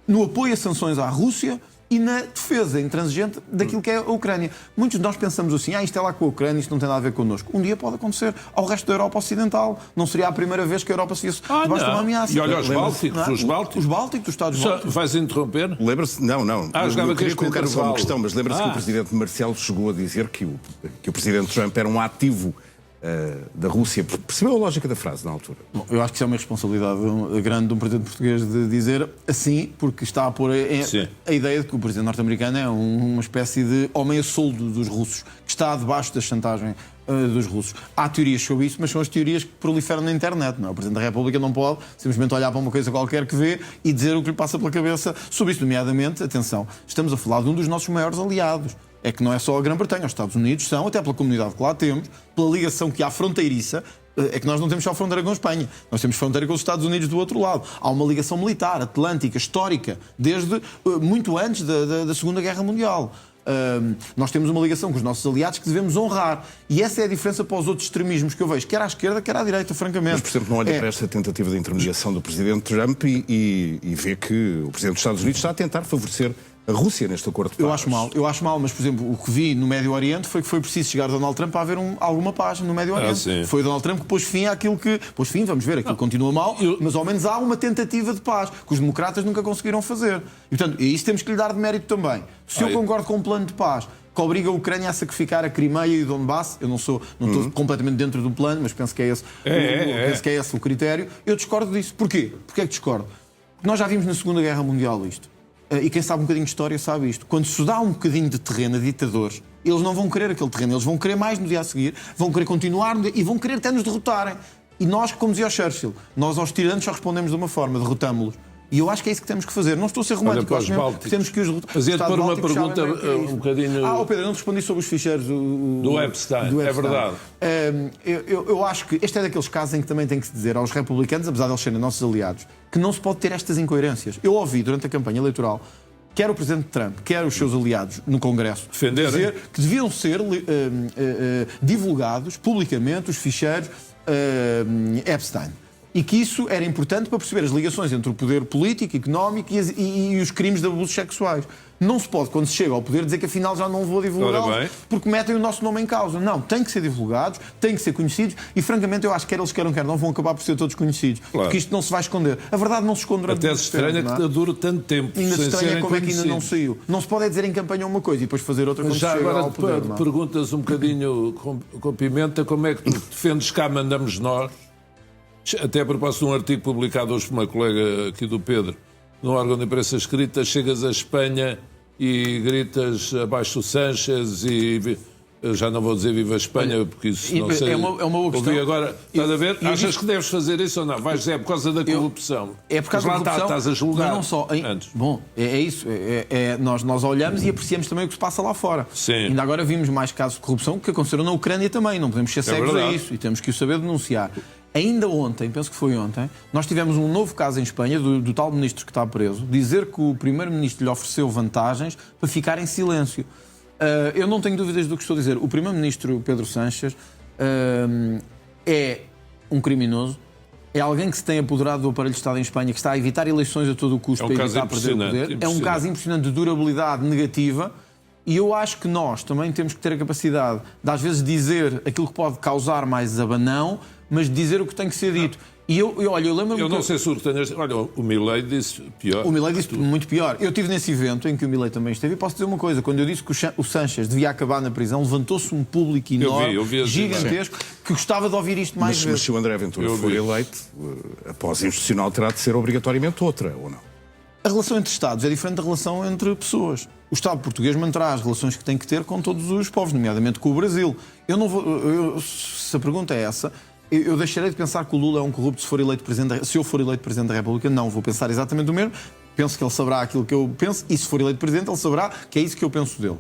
no apoio a sanções à Rússia e na defesa intransigente daquilo que é a Ucrânia. Muitos de nós pensamos assim, isto é lá com a Ucrânia, isto não tem nada a ver connosco. Um dia pode acontecer ao resto da Europa Ocidental. Não seria a primeira vez que a Europa se visse debaixo de uma ameaça. E olha os Bálticos, os Bálticos, os Estados Bálticos. Vais interromper? Lembra-se? Não. Eu queria colocar só uma questão, mas lembra-se que o presidente Marcelo chegou a dizer que o presidente Trump era um ativo da Rússia. Percebeu a lógica da frase na altura? Bom, eu acho que isso é uma responsabilidade grande de um presidente português de dizer assim, porque está a pôr a ideia de que o presidente norte-americano é uma espécie de homem a soldo dos russos, que está debaixo da chantagem dos russos. Há teorias sobre isso, mas são as teorias que proliferam na internet. Não é? O Presidente da República não pode simplesmente olhar para uma coisa qualquer que vê e dizer o que lhe passa pela cabeça sobre isso. Nomeadamente, atenção, estamos a falar de um dos nossos maiores aliados. É que não é só a Grã-Bretanha, os Estados Unidos são, até pela comunidade que lá temos, pela ligação que há fronteiriça, é que nós não temos só fronteira com a Espanha, nós temos fronteira com os Estados Unidos do outro lado. Há uma ligação militar, atlântica, histórica, desde muito antes da Segunda Guerra Mundial. Nós temos uma ligação com os nossos aliados que devemos honrar. E essa é a diferença para os outros extremismos que eu vejo, quer à esquerda, quer à direita, francamente. Mas, por exemplo, não olha para esta tentativa de intermediação do Presidente Trump e vê que o Presidente dos Estados Unidos está a tentar favorecer a Rússia neste acordo de paz. Eu acho mal, mas, por exemplo, o que vi no Médio Oriente foi que foi preciso chegar a Donald Trump para haver alguma paz no Médio Oriente. Foi o Donald Trump que pôs fim àquilo que... Pôs fim, vamos ver, aquilo continua mal, mas ao menos há uma tentativa de paz, que os democratas nunca conseguiram fazer. E, portanto, isso temos que lhe dar de mérito também. Se eu concordo com um plano de paz que obriga a Ucrânia a sacrificar a Crimeia e o Donbass, eu não estou completamente dentro do plano, mas penso que é esse o critério, eu discordo disso. Porquê? Porquê é que discordo? Porque nós já vimos na Segunda Guerra Mundial isto. E quem sabe um bocadinho de história sabe isto. Quando se dá um bocadinho de terreno a ditadores, eles não vão querer aquele terreno, eles vão querer mais no dia a seguir, vão querer continuar e vão querer até nos derrotarem. E nós, como dizia o Churchill, nós aos tiranos só respondemos de uma forma, derrotámo-los. E eu acho que é isso que temos que fazer. Não estou a ser romântico, acho mesmo que temos que os derrotar. Mas ia-te pôr uma pergunta um bocadinho... Pedro, eu não respondi sobre os ficheiros do Epstein. É verdade. Eu acho que este é daqueles casos em que também tem que se dizer aos republicanos, apesar de eles serem nossos aliados, que não se pode ter estas incoerências. Eu ouvi durante a campanha eleitoral quer o Presidente Trump, quer os seus aliados no Congresso, dizer que deviam ser divulgados publicamente os ficheiros Epstein. E que isso era importante para perceber as ligações entre o poder político, económico e os crimes de abusos sexuais. Não se pode, quando se chega ao poder, dizer que afinal já não vou divulgá-los porque metem o nosso nome em causa. Não, têm que ser divulgados, têm que ser conhecidos e, francamente, eu acho que quer eles queiram, quer não, vão acabar por ser todos conhecidos. Claro. Porque isto não se vai esconder. A verdade não se esconde durante muito tempo. Até se estranha que dure tanto tempo. Ainda se estranha como é que ainda não saiu. Não se pode dizer em campanha uma coisa e depois fazer outra quando já chega agora ao poder. Perguntas um bocadinho com pimenta, como é que tu defendes cá mandamos nós? Até a propósito de um artigo publicado hoje por uma colega aqui do Pedro, no órgão de imprensa escrita, chegas à Espanha e gritas abaixo o Sánchez e... Eu já não vou dizer viva a Espanha, porque isso não sei. É uma boa questão. Ouvi agora, estás a ver? Achas que deves fazer isso ou não? Vais dizer por causa da corrupção. É por causa da corrupção. Estás a julgar. Não só. Antes. Bom, é isso. Nós olhamos e apreciamos também o que se passa lá fora. Sim. Ainda agora vimos mais casos de corrupção que aconteceram na Ucrânia também. Não podemos ser cegos a isso e temos que o saber denunciar. Ainda ontem, penso que foi ontem, nós tivemos um novo caso em Espanha do tal ministro que está preso, dizer que o primeiro-ministro lhe ofereceu vantagens para ficar em silêncio. Eu não tenho dúvidas do que estou a dizer. O primeiro-ministro Pedro Sánchez é um criminoso, é alguém que se tem apoderado do aparelho de Estado em Espanha, que está a evitar eleições a todo o custo para evitar perder o poder. É um caso impressionante de durabilidade negativa. E eu acho que nós também temos que ter a capacidade de, às vezes, dizer aquilo que pode causar mais abanão, mas dizer o que tem que ser dito. E eu lembro-me... Eu não sei se o tenhas... Olha, o Milei disse pior. O Milei disse muito pior. Eu estive nesse evento em que o Milei também esteve e posso dizer uma coisa. Quando eu disse que o Sánchez devia acabar na prisão, levantou-se um público enorme, gigantesco, que gostava de ouvir isto mais vezes. Mas se o André Ventura for eleito, a pós institucional terá de ser obrigatoriamente outra, ou não? A relação entre Estados é diferente da relação entre pessoas. O Estado português manterá as relações que tem que ter com todos os povos, nomeadamente com o Brasil. Se a pergunta é essa... Eu deixarei de pensar que o Lula é um corrupto se eu for eleito Presidente da República. Não, vou pensar exatamente o mesmo. Penso que ele saberá aquilo que eu penso e se for eleito Presidente ele saberá que é isso que eu penso dele.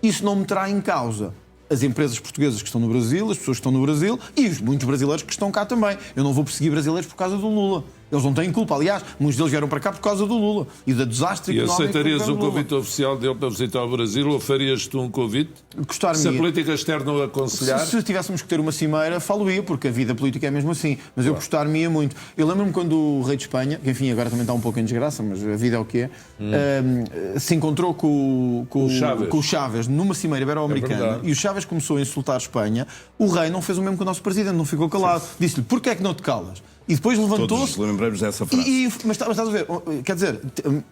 Isso não meterá em causa as empresas portuguesas que estão no Brasil, as pessoas que estão no Brasil e os muitos brasileiros que estão cá também. Eu não vou perseguir brasileiros por causa do Lula. Eles não têm culpa. Aliás, muitos deles vieram para cá por causa do Lula e da desastre económico. E aceitarias um convite oficial dele para visitar o Brasil ou farias tu um convite? Gostar-me. Se a política externa o aconselhar? Se tivéssemos que ter uma cimeira, falo-ia, porque a vida política é mesmo assim. Mas eu gostar-me-ia muito. Eu lembro-me quando o rei de Espanha, que enfim agora também está um pouco em desgraça, mas a vida é o que é, se encontrou com o Chávez numa cimeira ibero-americana e o Chávez começou a insultar a Espanha, o rei não fez o mesmo com o nosso presidente, não ficou calado. Disse-lhe, porquê é que não te calas? E depois levantou-se... Todos lembramos dessa frase. Mas estás a ver, quer dizer,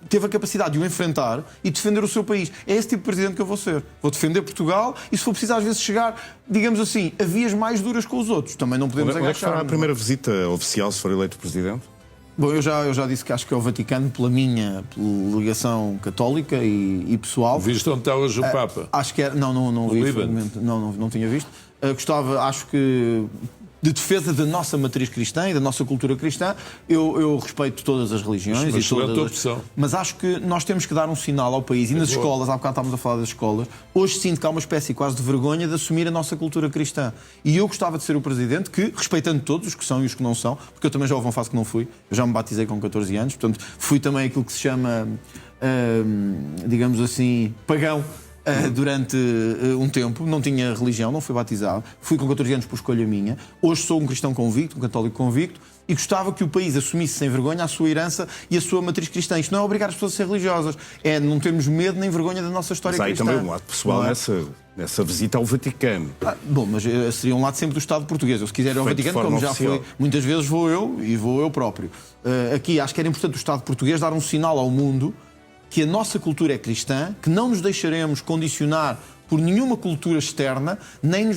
teve a capacidade de o enfrentar e defender o seu país. É esse tipo de presidente que eu vou ser. Vou defender Portugal e se for preciso às vezes chegar, digamos assim, a vias mais duras com os outros. Também não podemos agachar. Onde é que fará a primeira visita oficial se for eleito Presidente? Bom, eu já disse que acho que é o Vaticano pela minha ligação católica e pessoal. Viste onde está hoje o Papa? Acho que era... Não vi. Não tinha visto. Acho que... de defesa da nossa matriz cristã e da nossa cultura cristã, eu respeito todas as religiões. Mas acho que nós temos que dar um sinal ao país. E nas escolas, há bocado estávamos a falar das escolas, hoje sinto que há uma espécie quase de vergonha de assumir a nossa cultura cristã. E eu gostava de ser o Presidente que, respeitando todos, os que são e os que não são, porque eu também já houve uma fase que não fui, eu já me batizei com 14 anos, portanto fui também aquilo que se chama, digamos assim, pagão. durante um tempo, não tinha religião, não fui batizado, fui com 14 anos por escolha minha, hoje sou um cristão convicto, um católico convicto, e gostava que o país assumisse sem vergonha a sua herança e a sua matriz cristã. Isto não é obrigar as pessoas a ser religiosas, é não termos medo nem vergonha da nossa história cristã. Mas há aí também um lado pessoal nessa visita ao Vaticano. Bom, mas seria um lado sempre do Estado português. Eu, se quiser ir ao Vaticano, como já foi, muitas vezes vou eu próprio. Aqui acho que era importante o Estado português dar um sinal ao mundo que a nossa cultura é cristã, que não nos deixaremos condicionar por nenhuma cultura externa, nem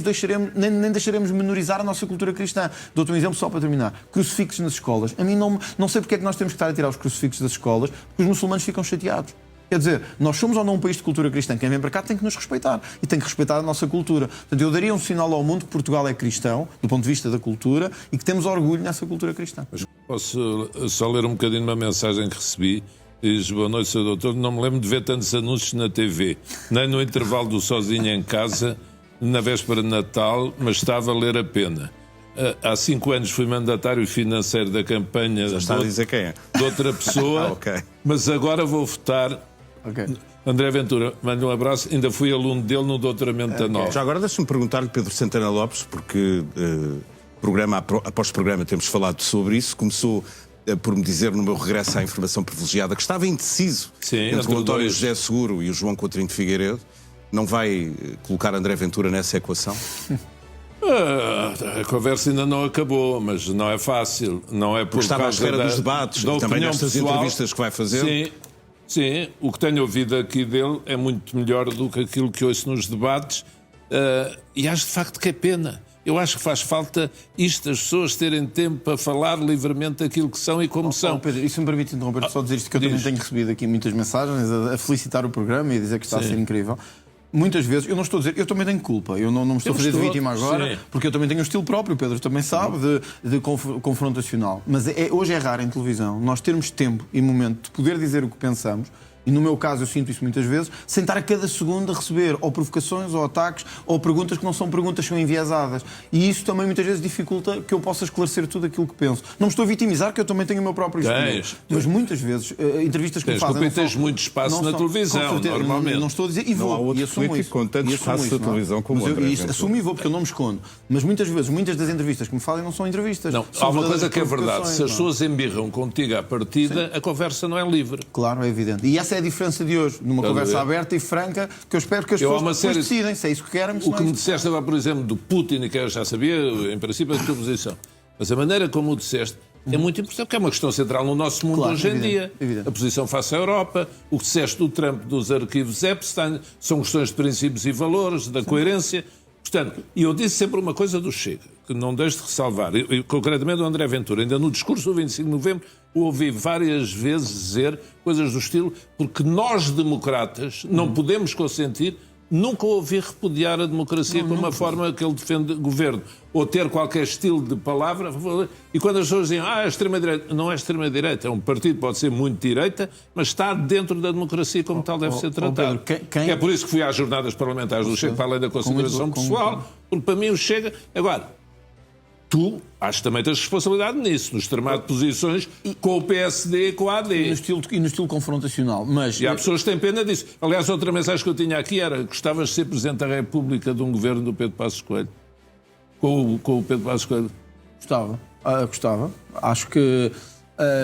deixaremos menorizar a nossa cultura cristã. Dou-te um exemplo só para terminar. Crucifixos nas escolas. A mim não sei porque é que nós temos que estar a tirar os crucifixos das escolas, porque os muçulmanos ficam chateados. Quer dizer, nós somos ou não um país de cultura cristã. Quem vem para cá tem que nos respeitar e tem que respeitar a nossa cultura. Portanto, eu daria um sinal ao mundo que Portugal é cristão, do ponto de vista da cultura, e que temos orgulho nessa cultura cristã. Mas posso só ler um bocadinho uma mensagem que recebi? Diz: boa noite, Sr. Doutor. Não me lembro de ver tantos anúncios na TV, nem no intervalo do Sozinho em Casa, na véspera de Natal, mas está a valer a pena. Há 5 anos fui mandatário financeiro da campanha já está a dizer quem é. De outra pessoa, Okay. Mas agora vou votar. Okay. André Ventura, mande um abraço. Ainda fui aluno dele no doutoramento da Nova. Já agora deixa-me perguntar-lhe, Pedro Santana Lopes, porque programa após programa temos falado sobre isso. Começou por me dizer no meu regresso à informação privilegiada que estava indeciso entre o António José Seguro e o João Coutinho de Figueiredo. Não vai colocar André Ventura nessa equação? A conversa ainda não acabou, mas não é fácil. Não é por estava à espera dos debates, também nestas entrevistas que vai fazer. Sim, o que tenho ouvido aqui dele é muito melhor do que aquilo que ouço nos debates, e acho de facto que é pena. Eu acho que faz falta isto, as pessoas terem tempo para falar livremente daquilo que são e como são. Pedro, isso me permite interromper, só dizer isto, que eu também tenho recebido aqui muitas mensagens a felicitar o programa e a dizer que está a ser incrível. Muitas vezes, eu não estou a dizer, eu também tenho culpa, eu não me estou a fazer de vítima agora, porque eu também tenho um estilo próprio, o Pedro também sabe, de confrontacional. Mas hoje é raro em televisão nós termos tempo e momento de poder dizer o que pensamos. E no meu caso eu sinto isso muitas vezes, sem estar a cada segundo a receber ou provocações ou ataques ou perguntas que não são perguntas, são enviesadas. E isso também muitas vezes dificulta que eu possa esclarecer tudo aquilo que penso. Não me estou a vitimizar, que eu também tenho o meu próprio estilo. Mas muitas vezes, entrevistas que me fazem... Tens muito espaço na televisão, normalmente. Não estou a dizer, e vou. Não há outro político com tanto espaço na televisão como o André. Assumo e vou, porque eu não me escondo. Mas muitas vezes, muitas das entrevistas que me fazem não são entrevistas. Não, há uma coisa que é verdade. Se as pessoas embirram contigo à partida, a conversa não é livre. Claro, é evidente. E essa é a diferença de hoje. Numa conversa aberta e franca, que eu espero que as pessoas decidem se é isso que querem. O que me disseste agora, por exemplo, do Putin, que eu já sabia, em princípio, a tua posição. Mas a maneira como o disseste é muito importante, porque é uma questão central no nosso mundo hoje em dia. A posição face à Europa, o que disseste do Trump dos arquivos Epstein, são questões de princípios e valores, da coerência. Portanto, e eu disse sempre uma coisa do Chega, que não deixo de ressalvar, concretamente do André Ventura, ainda no discurso do 25 de novembro, o ouvi várias vezes dizer coisas do estilo, porque nós, democratas, não podemos consentir, nunca ouvi repudiar a democracia como uma forma que ele defende o governo, ou ter qualquer estilo de palavra. E quando as pessoas dizem, a extrema-direita, não é extrema-direita, é um partido, pode ser muito direita, mas está dentro da democracia como tal deve ser tratado. É por isso que fui às jornadas parlamentares do Chega, para além da consideração pessoal, porque para mim o Chega... Agora, tu, acho que também tens responsabilidade nisso, no extremar de posições com o PSD e com a AD. E no estilo confrontacional. Mas... E há pessoas que têm pena disso. Aliás, outra mensagem que eu tinha aqui era: gostavas de ser Presidente da República de um governo do Pedro Passos Coelho? Com o Pedro Passos Coelho? Gostava. Acho que...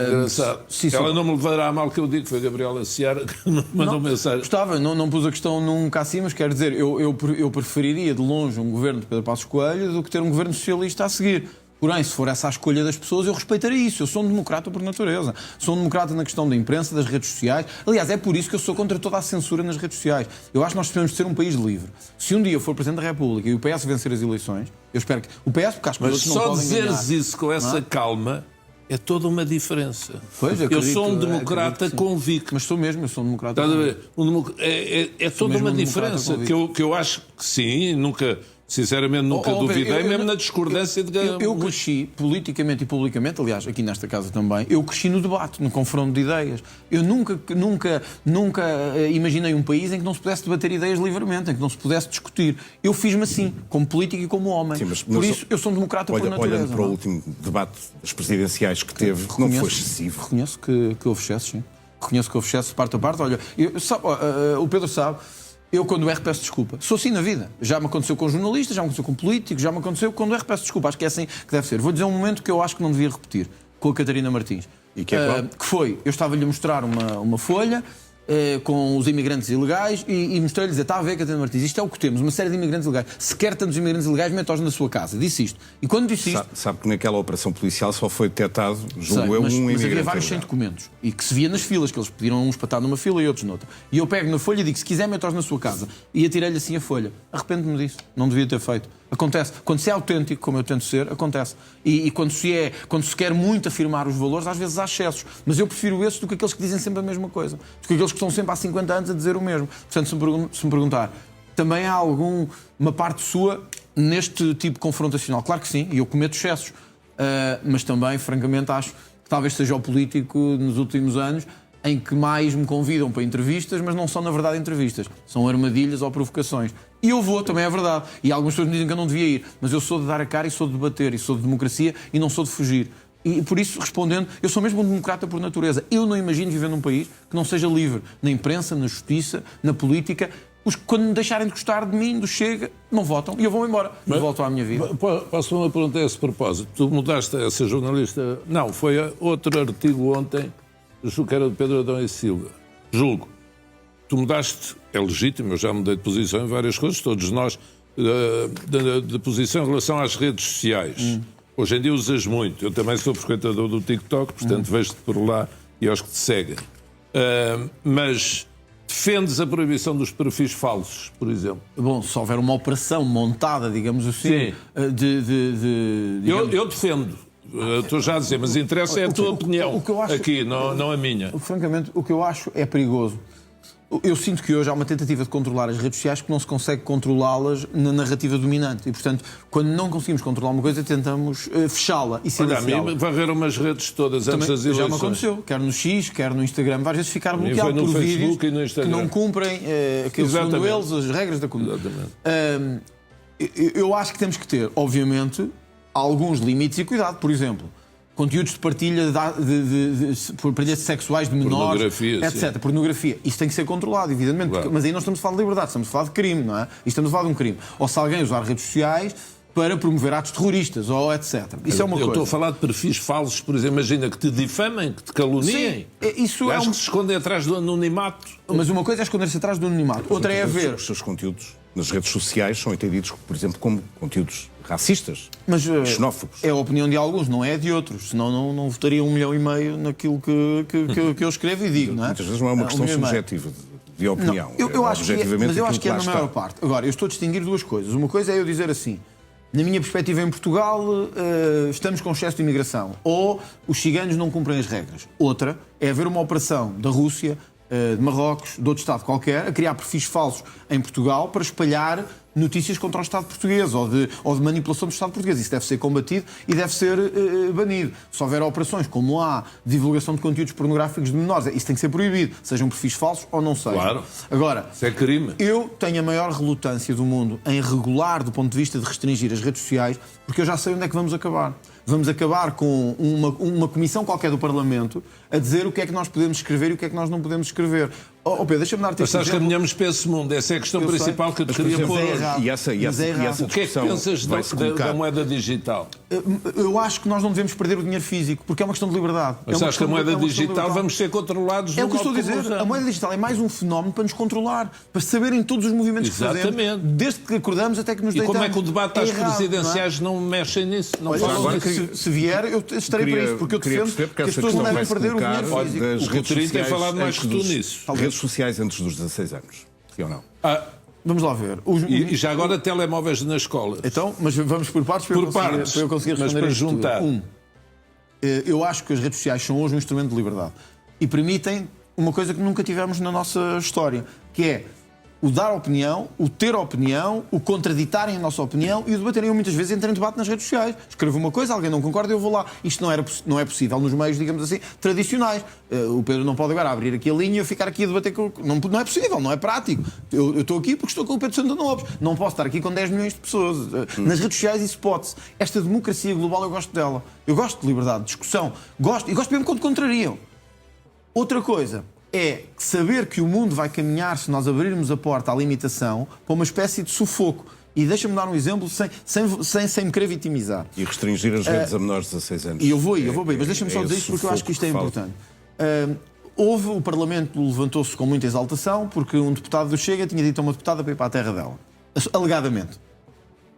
Engraçado. Ela não me levará a mal que eu digo, foi a Gabriela Seara que me mandou mensagem. Gostava, não pus a questão nunca assim, mas quero dizer, eu preferiria de longe um governo de Pedro Passos Coelho do que ter um governo socialista a seguir. Porém, se for essa a escolha das pessoas, eu respeitaria isso. Eu sou um democrata por natureza. Sou um democrata na questão da imprensa, das redes sociais. Aliás, é por isso que eu sou contra toda a censura nas redes sociais. Eu acho que nós devemos ser um país livre. Se um dia eu for Presidente da República e o PS vencer as eleições, eu espero que... O PS, porque acho que os outros não podem ganhar. Mas só dizeres isso com essa calma... É toda uma diferença. Pois, eu sou um democrata convicto. Mas sou mesmo, eu sou um democrata convicto. É toda uma diferença que eu acho que sim, sinceramente nunca duvidei, mesmo na discordância de... Eu cresci politicamente e publicamente, aliás, aqui nesta casa também, eu cresci no debate, no confronto de ideias. Eu nunca imaginei um país em que não se pudesse debater ideias livremente, em que não se pudesse discutir. Eu fiz-me assim, como político e como homem. Sim, por isso, eu sou um democrata por natureza. Olhando para o último debate das presidenciais que teve, não foi excessivo. Reconheço que houve excessos, sim. Reconheço que houve excessos de parte a parte. Olha, o Pedro sabe... Eu, quando erro, peço desculpa. Sou assim na vida. Já me aconteceu com jornalistas, já me aconteceu com políticos, já me aconteceu quando erro, peço desculpa. Acho que é assim que deve ser. Vou dizer um momento que eu acho que não devia repetir, com a Catarina Martins. E que é qual? Que foi, eu estava-lhe a mostrar uma folha com os imigrantes ilegais e mostrei-lhe dizer, está a ver, Catarina Martins, isto é o que temos, uma série de imigrantes ilegais. Se quer tantos imigrantes ilegais, mete-os na sua casa. Disse isto. E quando disse isto... Sabe que naquela operação policial só foi detectado, julgo eu, mas imigrante. havia vários sem documentos. E que se via nas filas, que eles pediram uns para estar numa fila e outros noutra. E eu pego na folha e digo, se quiser, mete-os na sua casa. E atirei-lhe assim a folha. Arrependo-me disso. Não devia ter feito. Acontece. Quando se é autêntico, como eu tento ser, acontece. E quando se quer muito afirmar os valores, às vezes há excessos. Mas eu prefiro esses do que aqueles que dizem sempre a mesma coisa. Do que aqueles que estão sempre há 50 anos a dizer o mesmo. Portanto, se me perguntar, também há alguma parte sua neste tipo confrontacional? Claro que sim, e eu cometo excessos. Mas também, francamente, acho que talvez seja o político nos últimos anos em que mais me convidam para entrevistas, mas não são, na verdade, entrevistas. São armadilhas ou provocações. E eu vou, também é verdade. E algumas pessoas me dizem que eu não devia ir. Mas eu sou de dar a cara e sou de debater, e sou de democracia e não sou de fugir. E por isso, respondendo, eu sou mesmo um democrata por natureza. Eu não imagino viver num país que não seja livre na imprensa, na justiça, na política. Quando me deixarem de gostar de mim, do Chega, não votam e eu vou embora. E volto à minha vida. Posso uma pergunta a esse propósito? Tu mudaste a ser jornalista... Não, foi outro artigo ontem, julgo que era de Pedro Adão e Silva. Julgo. Tu mudaste, é legítimo, eu já mudei de posição em várias coisas, todos nós, de posição em relação às redes sociais. Hoje em dia usas muito. Eu também sou frequentador do TikTok, portanto vejo-te por lá e aos que te seguem. Mas... defendes a proibição dos perfis falsos, por exemplo? Bom, se houver uma operação montada, digamos assim, Eu defendo. Estou já a dizer, mas interessa é a tua opinião aqui, não a minha. Francamente, o que eu acho é perigoso. Eu sinto que hoje há uma tentativa de controlar as redes sociais que não se consegue controlá-las na narrativa dominante. E, portanto, quando não conseguimos controlar uma coisa, tentamos fechá-la e silenciá-la. Olha, a mim varreram umas redes todas antes das eleições. Já me aconteceu, quer no X, quer no Instagram, várias vezes ficar bloqueado por vídeos que não cumprem, segundo eles, as regras da comunidade. Eu acho que temos que ter, obviamente, alguns limites e cuidado. Por exemplo, conteúdos de partilha partilhas sexuais de menores, pornografia, etc. Sim. Pornografia. Isso tem que ser controlado, evidentemente. Claro. Mas aí não estamos a falar de liberdade, estamos a falar de crime, não é? E estamos a falar de um crime. Ou se alguém usar redes sociais para promover atos terroristas, ou etc. Isso é uma coisa. Eu estou a falar de perfis falsos, por exemplo. Imagina que te difamem, que te caluniem. Sim, isso acho que se escondem atrás do anonimato. Mas uma coisa é esconder-se atrás do anonimato. Outra é ver... Os seus conteúdos nas redes sociais são entendidos, por exemplo, como conteúdos racistas, xenófobos. É a opinião de alguns, não é de outros. Senão não votaria 1,5 milhão naquilo que eu escrevo e digo, não é? Muitas vezes não é uma questão subjetiva de opinião. Não, eu acho mas eu acho que é na maior parte. Agora, eu estou a distinguir duas coisas. Uma coisa é eu dizer assim, na minha perspectiva em Portugal, estamos com excesso de imigração. Ou os ciganos não cumprem as regras. Outra é haver uma operação da Rússia, de Marrocos, de outro Estado qualquer, a criar perfis falsos em Portugal para espalhar notícias contra o Estado português ou de manipulação do Estado português. Isso deve ser combatido e deve ser banido. Se houver operações como há divulgação de conteúdos pornográficos de menores, isso tem que ser proibido, sejam perfis falsos ou não sejam. Claro. Agora, isso é crime. Eu tenho a maior relutância do mundo em regular do ponto de vista de restringir as redes sociais, porque eu já sei onde é que vamos acabar. Vamos acabar com uma comissão qualquer do Parlamento a dizer o que é que nós podemos escrever e o que é que nós não podemos escrever. Pedro, deixa-me dar-te este exemplo. Mas caminhamos para esse mundo. Essa é a questão principal que eu te queria pôr. E essa o que é que pensas da moeda digital? Eu acho que nós não devemos perder o dinheiro físico, porque é uma questão de liberdade. Mas acho que a moeda digital vamos ser controlados. É o que eu estou a dizer. A moeda digital é mais um fenómeno para nos controlar, para saberem todos os movimentos que fazemos, desde que acordamos até que nos deitamos. E como é que o debate às presidenciais não mexem nisso? Não falam nisso? Se vier, eu estarei para isso, porque eu defendo que as pessoas não devem perder o dinheiro físico. O Coutinho tem falado mais que tu nisso. Redes sociais antes dos 16 anos, sim ou não? Vamos lá ver. E já agora telemóveis nas escolas. Então, mas vamos por partes para eu conseguir responder. Mas para juntar. Eu acho que as redes sociais são hoje um instrumento de liberdade e permitem uma coisa que nunca tivemos na nossa história, que é o dar opinião, o ter opinião, o contraditarem a nossa opinião e o debaterem. Eu muitas vezes entro em debate nas redes sociais. Escrevo uma coisa, alguém não concorda, eu vou lá. Isto não é possível nos meios, digamos assim, tradicionais. O Pedro não pode agora abrir aqui a linha e eu ficar aqui a debater com... Não é possível, não é prático. Eu estou aqui porque estou com o Pedro Santana Lopes. Não posso estar aqui com 10 milhões de pessoas. Nas redes sociais isso pode-se. Esta democracia global eu gosto dela. Eu gosto de liberdade, de discussão. E gosto mesmo quando contrariam. Outra coisa é saber que o mundo vai caminhar, se nós abrirmos a porta à limitação, para uma espécie de sufoco. E deixa-me dar um exemplo sem me querer vitimizar. E restringir as redes a menores de 16 anos. E eu vou bem, mas deixa-me só dizer isto porque eu acho que isto é importante. O Parlamento levantou-se com muita exaltação porque um deputado do Chega tinha dito a uma deputada para ir para a terra dela. Alegadamente.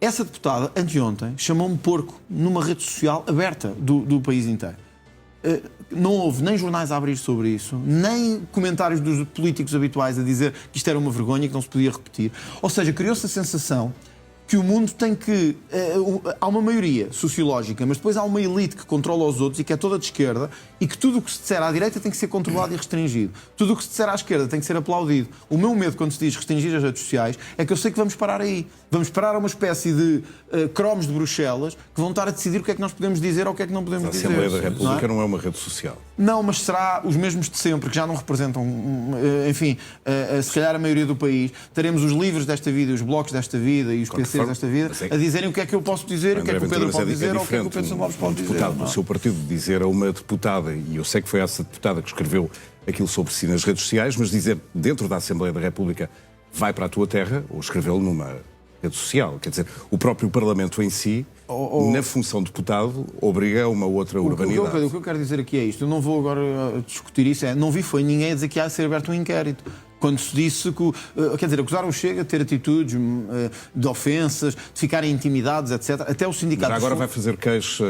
Essa deputada, anteontem, chamou-me porco numa rede social aberta do país inteiro. Não houve nem jornais a abrir sobre isso, nem comentários dos políticos habituais a dizer que isto era uma vergonha e que não se podia repetir. Ou seja, criou-se a sensação que o mundo tem que... há uma maioria sociológica, mas depois há uma elite que controla os outros e que é toda de esquerda e que tudo o que se disser à direita tem que ser controlado e restringido. Tudo o que se disser à esquerda tem que ser aplaudido. O meu medo quando se diz restringir as redes sociais é que eu sei que vamos parar aí. Vamos parar a uma espécie de cromos de Bruxelas que vão estar a decidir o que é que nós podemos dizer ou o que é que não podemos dizer. A Assembleia da República não é uma rede social. Não, mas será os mesmos de sempre, que já não representam, enfim, se calhar a maioria do país. Teremos os livros desta vida, os blogs desta vida e os PCs desta vida a dizerem o que é que eu posso dizer, o que é que o Pedro pode dizer ou o que é que o Pedro Santos pode dizer. Deputado do seu partido dizer a uma deputada, e eu sei que foi essa deputada que escreveu aquilo sobre si nas redes sociais, mas dizer dentro da Assembleia da República vai para a tua terra, ou escrevê-lo numa rede social. Quer dizer, o próprio Parlamento em si, na função de deputado, obriga a uma outra urbanidade. O que eu quero dizer aqui é isto. Eu não vou agora discutir isso. Não vi foi ninguém a dizer que há de ser aberto um inquérito. Quando se disse que, quer dizer, acusaram o Chega de ter atitudes de ofensas, de ficarem intimidados, etc. Até o sindicato... Mas agora vai fazer queixa...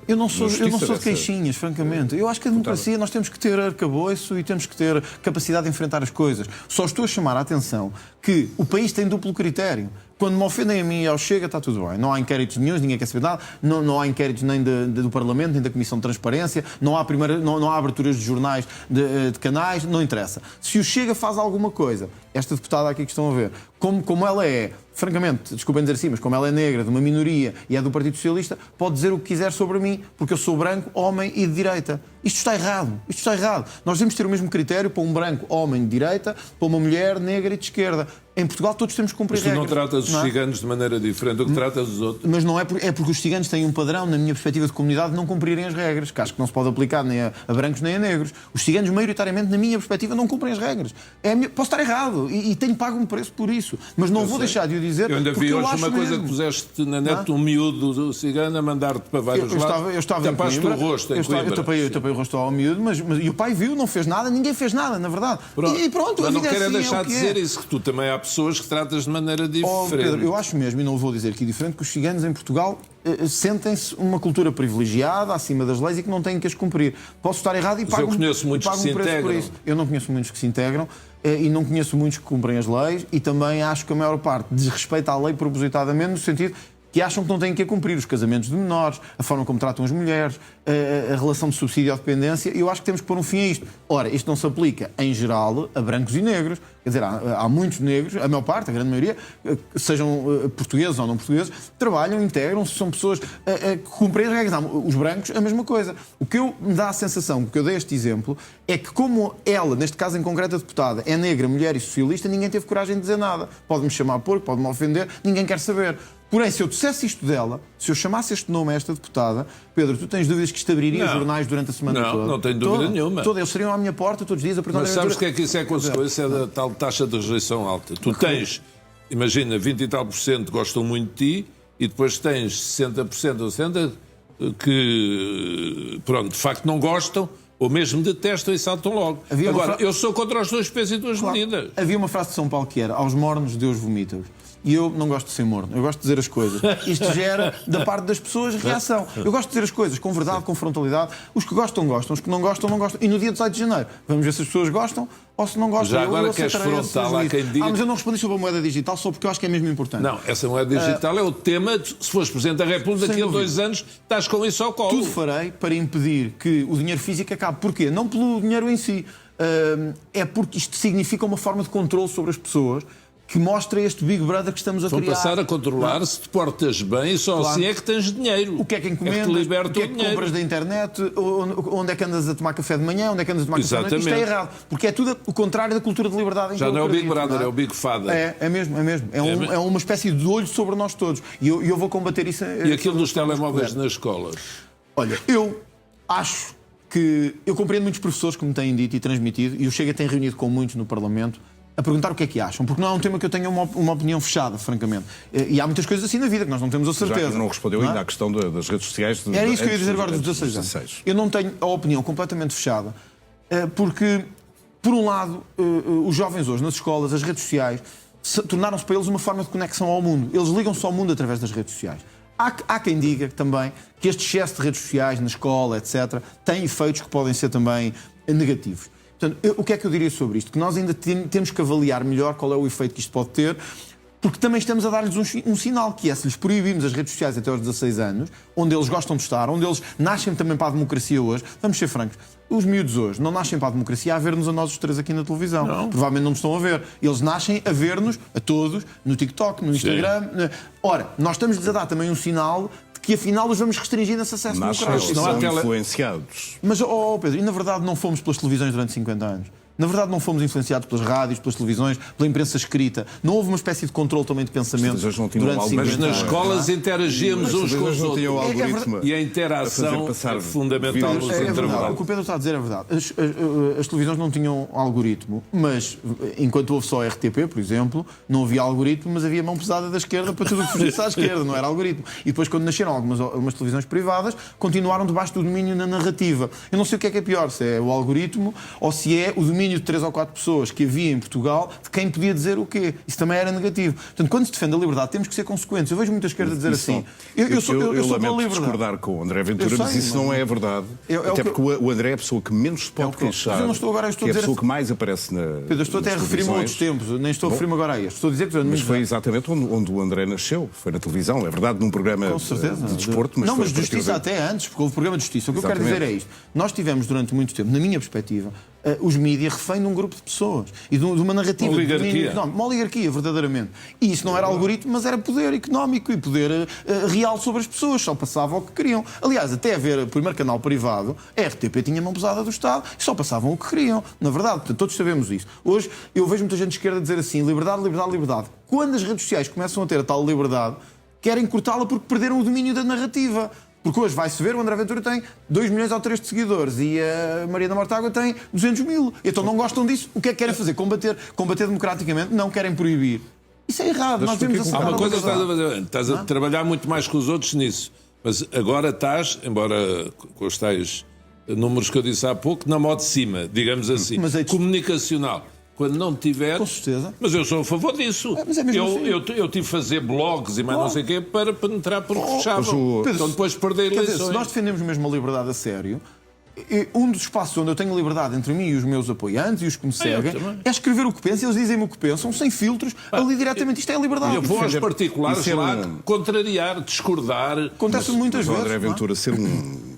Eu não sou de queixinhas, francamente. Eu acho que a democracia nós temos que ter arcabouço e temos que ter capacidade de enfrentar as coisas. Só estou a chamar a atenção que o país tem duplo critério. Quando me ofendem a mim e ao Chega, está tudo bem. Não há inquéritos nenhum, ninguém quer saber nada. Não há inquéritos nem do Parlamento, nem da Comissão de Transparência. Não há aberturas de jornais, de canais. Não interessa. Se o Chega faz alguma coisa, esta deputada aqui que estão a ver, como ela é, francamente, desculpem dizer assim, mas como ela é negra, de uma minoria e é do Partido Socialista, pode dizer o que quiser sobre mim, porque eu sou branco, homem e de direita. Isto está errado. Isto está errado. Nós devemos ter o mesmo critério para um branco, homem de direita, para uma mulher negra e de esquerda. Em Portugal todos temos que cumprir regras. Mas tu não tratas os ciganos de maneira diferente do que tratas os outros. Mas não é porque os ciganos têm um padrão, na minha perspectiva de comunidade, de não cumprirem as regras, que acho que não se pode aplicar nem a brancos nem a negros. Os ciganos, maioritariamente, na minha perspectiva, não cumprem as regras. Posso estar errado e tenho pago um preço por isso. Mas não vou deixar de o dizer. Eu ainda vi hoje uma coisa que puseste na net, um miúdo do cigano a mandar-te para vários lados. Eu estava tapaste o rosto em Coimbra. Eu tapei o rosto ao miúdo, mas e o pai viu, não fez nada, ninguém fez nada, na verdade. E pronto, mas não quero deixar de dizer isso, que tu também há pessoas que tratas de maneira diferente. Pedro, eu acho mesmo, e não vou dizer aqui diferente, que os ciganos em Portugal sentem-se uma cultura privilegiada, acima das leis e que não têm que as cumprir. Posso estar errado e pago um preço por isso. Eu não conheço muitos que se integram e não conheço muitos que cumprem as leis e também acho que a maior parte desrespeita a lei propositadamente no sentido que acham que não têm que a cumprir. Os casamentos de menores, a forma como tratam as mulheres, a relação de subsídio à dependência. Eu acho que temos que pôr um fim a isto. Ora, isto não se aplica, em geral, a brancos e negros. Quer dizer, há muitos negros, a maior parte, a grande maioria, sejam portugueses ou não portugueses, trabalham, integram-se, são pessoas que cumprem as regras. Os brancos, a mesma coisa. O que me dá a sensação, o que eu dei este exemplo, é que como ela, neste caso em concreto a deputada, é negra, mulher e socialista, ninguém teve coragem de dizer nada. Pode-me chamar porco, pode-me ofender, ninguém quer saber. Porém, se eu dissesse isto dela, se eu chamasse este nome a esta deputada, Pedro, tu tens dúvidas que isto abriria jornais durante a semana toda? Não tenho dúvida nenhuma. Eles seriam à minha porta todos os dias a perguntar... Mas sabes o que é que isso é consequência da tal taxa de rejeição alta? Tu tens, imagina, 20 e tal % gostam muito de ti e depois tens 60% ou 70% que, pronto, de facto não gostam ou mesmo detestam e saltam logo. Agora, eu sou contra os dois pesos e duas medidas. Havia uma frase de São Paulo que era: aos mornos Deus vomita-os. E eu não gosto de ser morno, eu gosto de dizer as coisas. Isto gera, da parte das pessoas, reação. Eu gosto de dizer as coisas com verdade, com frontalidade. Os que gostam, gostam. Os que não gostam, não gostam. E no dia 18 de janeiro, vamos ver se as pessoas gostam ou se não gostam. Já agora queres frontal, há quem diga... mas eu não respondi sobre a moeda digital só porque eu acho que é mesmo importante. Não, essa moeda digital é o tema. Se fores Presidente da República, daqui a 2 anos, estás com isso ao colo. Tudo farei para impedir que o dinheiro físico acabe. Porquê? Não pelo dinheiro em si. É porque isto significa uma forma de controle sobre as pessoas que mostra este Big Brother que estamos a criar. Vão passar a controlar se te portas bem e só assim é que tens dinheiro. O que é que encomendas, o que é que compras da internet, onde é que andas a tomar café de manhã, onde é que andas a tomar café de noite. Isto é errado, porque é tudo o contrário da cultura de liberdade em que já não é o Big Brother, é o Big Fada. É mesmo. É uma espécie de olho sobre nós todos. E eu vou combater isso. E aquilo dos telemóveis nas escolas? Olha, eu acho que eu compreendo muitos professores que me têm dito e transmitido, e o Chega tem reunido com muitos no Parlamento, a perguntar o que é que acham, porque não é um tema que eu tenha uma opinião fechada, francamente. E há muitas coisas assim na vida que nós não temos a certeza. Já que não respondeu ainda à questão das redes sociais. Era isso que eu ia dizer agora dos 16 anos. Eu não tenho a opinião completamente fechada, porque, por um lado, os jovens hoje, nas escolas, as redes sociais, tornaram-se para eles uma forma de conexão ao mundo. Eles ligam-se ao mundo através das redes sociais. Há quem diga também que este excesso de redes sociais na escola, etc., tem efeitos que podem ser também negativos. Portanto, o que é que eu diria sobre isto? Que nós ainda temos que avaliar melhor qual é o efeito que isto pode ter, porque também estamos a dar-lhes um sinal, que é, se lhes proibimos as redes sociais até aos 16 anos, onde eles gostam de estar, onde eles nascem também para a democracia hoje, vamos ser francos, os miúdos hoje não nascem para a democracia a ver-nos a nós os três aqui na televisão. Não. Provavelmente não nos estão a ver. Eles nascem a ver-nos, a todos, no TikTok, no Instagram. Sim. Ora, nós estamos-lhes a dar também um sinal de que afinal os vamos restringir nesse acesso democrático. Não há influenciados. Mas, Pedro, e na verdade não fomos pelas televisões durante 50 anos? Na verdade, não fomos influenciados pelas rádios, pelas televisões, pela imprensa escrita. Não houve uma espécie de controle também de pensamento durante 50 Mas nas escolas interagíamos uns com os outros. E a interação é fundamental nos intervalos. O que o Pedro está a dizer é verdade. As televisões não tinham algoritmo, mas enquanto houve só RTP, por exemplo, não havia algoritmo, mas havia mão pesada da esquerda para tudo o que fugisse à esquerda, não era algoritmo. E depois, quando nasceram algumas televisões privadas, continuaram debaixo do domínio na narrativa. Eu não sei o que é pior, se é o algoritmo ou se é o domínio de 3 ou 4 pessoas que havia em Portugal de quem podia dizer o quê. Isso também era negativo. Portanto, quando se defende a liberdade, temos que ser consequentes. Eu vejo muita esquerda dizer assim. Eu sou pela liberdade. Discordar com o André Ventura, mas isso não é verdade. Até porque o André é a pessoa que menos se pode queixar. Mas eu não estou agora, eu estou a dizer... É a pessoa que mais aparece na... Pedro, eu estou até a referir-me a outros tempos. Nem estou a referir-me agora a este. Estou a dizer que... Mas foi exatamente onde o André nasceu. Foi na televisão. É verdade, num programa de desporto. Não, mas de justiça até antes, porque houve programa de justiça. O que eu quero dizer é isto. Nós tivemos durante muito tempo, na minha perspectiva, os mídias refém de um grupo de pessoas e de uma narrativa. Uma oligarquia. Uma oligarquia, verdadeiramente. E isso não era algoritmo, mas era poder económico e poder real sobre as pessoas. Só passava o que queriam. Aliás, até haver o primeiro canal privado, a RTP tinha mão pesada do Estado e só passavam o que queriam. Na verdade, portanto, todos sabemos isso. Hoje, eu vejo muita gente de esquerda dizer assim, liberdade, liberdade, liberdade. Quando as redes sociais começam a ter a tal liberdade, querem cortá-la porque perderam o domínio da narrativa. Porque hoje vai-se ver, o André Ventura tem 2 milhões ou 3 de seguidores e a Maria da Mortágua tem 200 mil. Então não gostam disso. O que é que querem fazer? Combater democraticamente? Não, querem proibir. Isso é errado. Nós devemos há uma coisa que estás a fazer. Estás a trabalhar muito mais que os outros nisso. Mas agora estás, embora com os tais números que eu disse há pouco, na moda de cima, digamos assim. Mas comunicacional. Quando não tiver... Com certeza. Mas eu sou a favor disso. Mas é mesmo assim. Eu tive de fazer blogs e mais não sei o quê para penetrar porque fechavam. Então depois perder eleições. Se nós defendemos mesmo a liberdade a sério, um dos espaços onde eu tenho liberdade entre mim e os meus apoiantes e os que me seguem é escrever o que penso. Eles dizem-me o que pensam, sem filtros, ali diretamente. Isto é a liberdade. Eu vou aos particulares lá contrariar, discordar. Acontece muitas vezes. O André Ventura ser um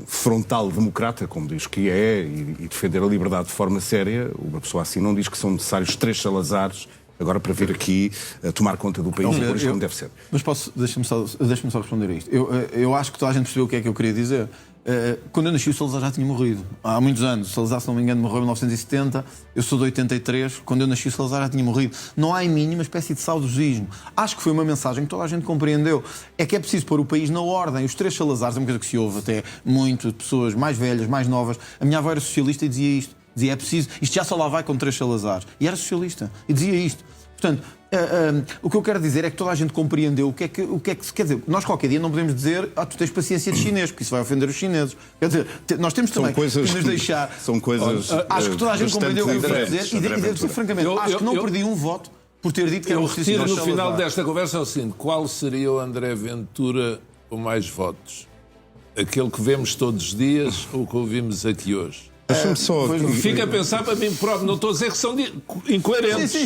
frontal democrata, como diz que é, e defender a liberdade de forma séria, uma pessoa assim não diz que são necessários 3 Salazares agora para vir aqui tomar conta do país como deve ser. Mas deixa-me só responder a isto. Eu acho que toda a gente percebeu o que é que eu queria dizer. Quando eu nasci, o Salazar já tinha morrido. Há muitos anos. O Salazar, se não me engano, morreu em 1970. Eu sou de 83. Quando eu nasci, o Salazar já tinha morrido. Não há em mim uma espécie de saudosismo. Acho que foi uma mensagem que toda a gente compreendeu. É que é preciso pôr o país na ordem. Os 3 Salazares é uma coisa que se ouve até muito, pessoas mais velhas, mais novas. A minha avó era socialista e dizia isto. Dizia, é preciso, isto já só lá vai com 3 Salazares. E era socialista. E dizia isto. Portanto, o que eu quero dizer é que toda a gente compreendeu o que é que se quer dizer. Nós qualquer dia não podemos dizer tu tens paciência de chinês, porque isso vai ofender os chineses. Quer dizer, nós temos também que nos deixar... São coisas acho que toda a gente compreendeu o que eu quero dizer e devo dizer francamente, acho que não perdi um voto por ter dito que era um retiro no final desta conversa é o seguinte: qual seria o André Ventura com mais votos? Aquele que vemos todos os dias ou que ouvimos aqui hoje? Fica a pensar para mim próprio, não estou a dizer que são incoerentes. Sim,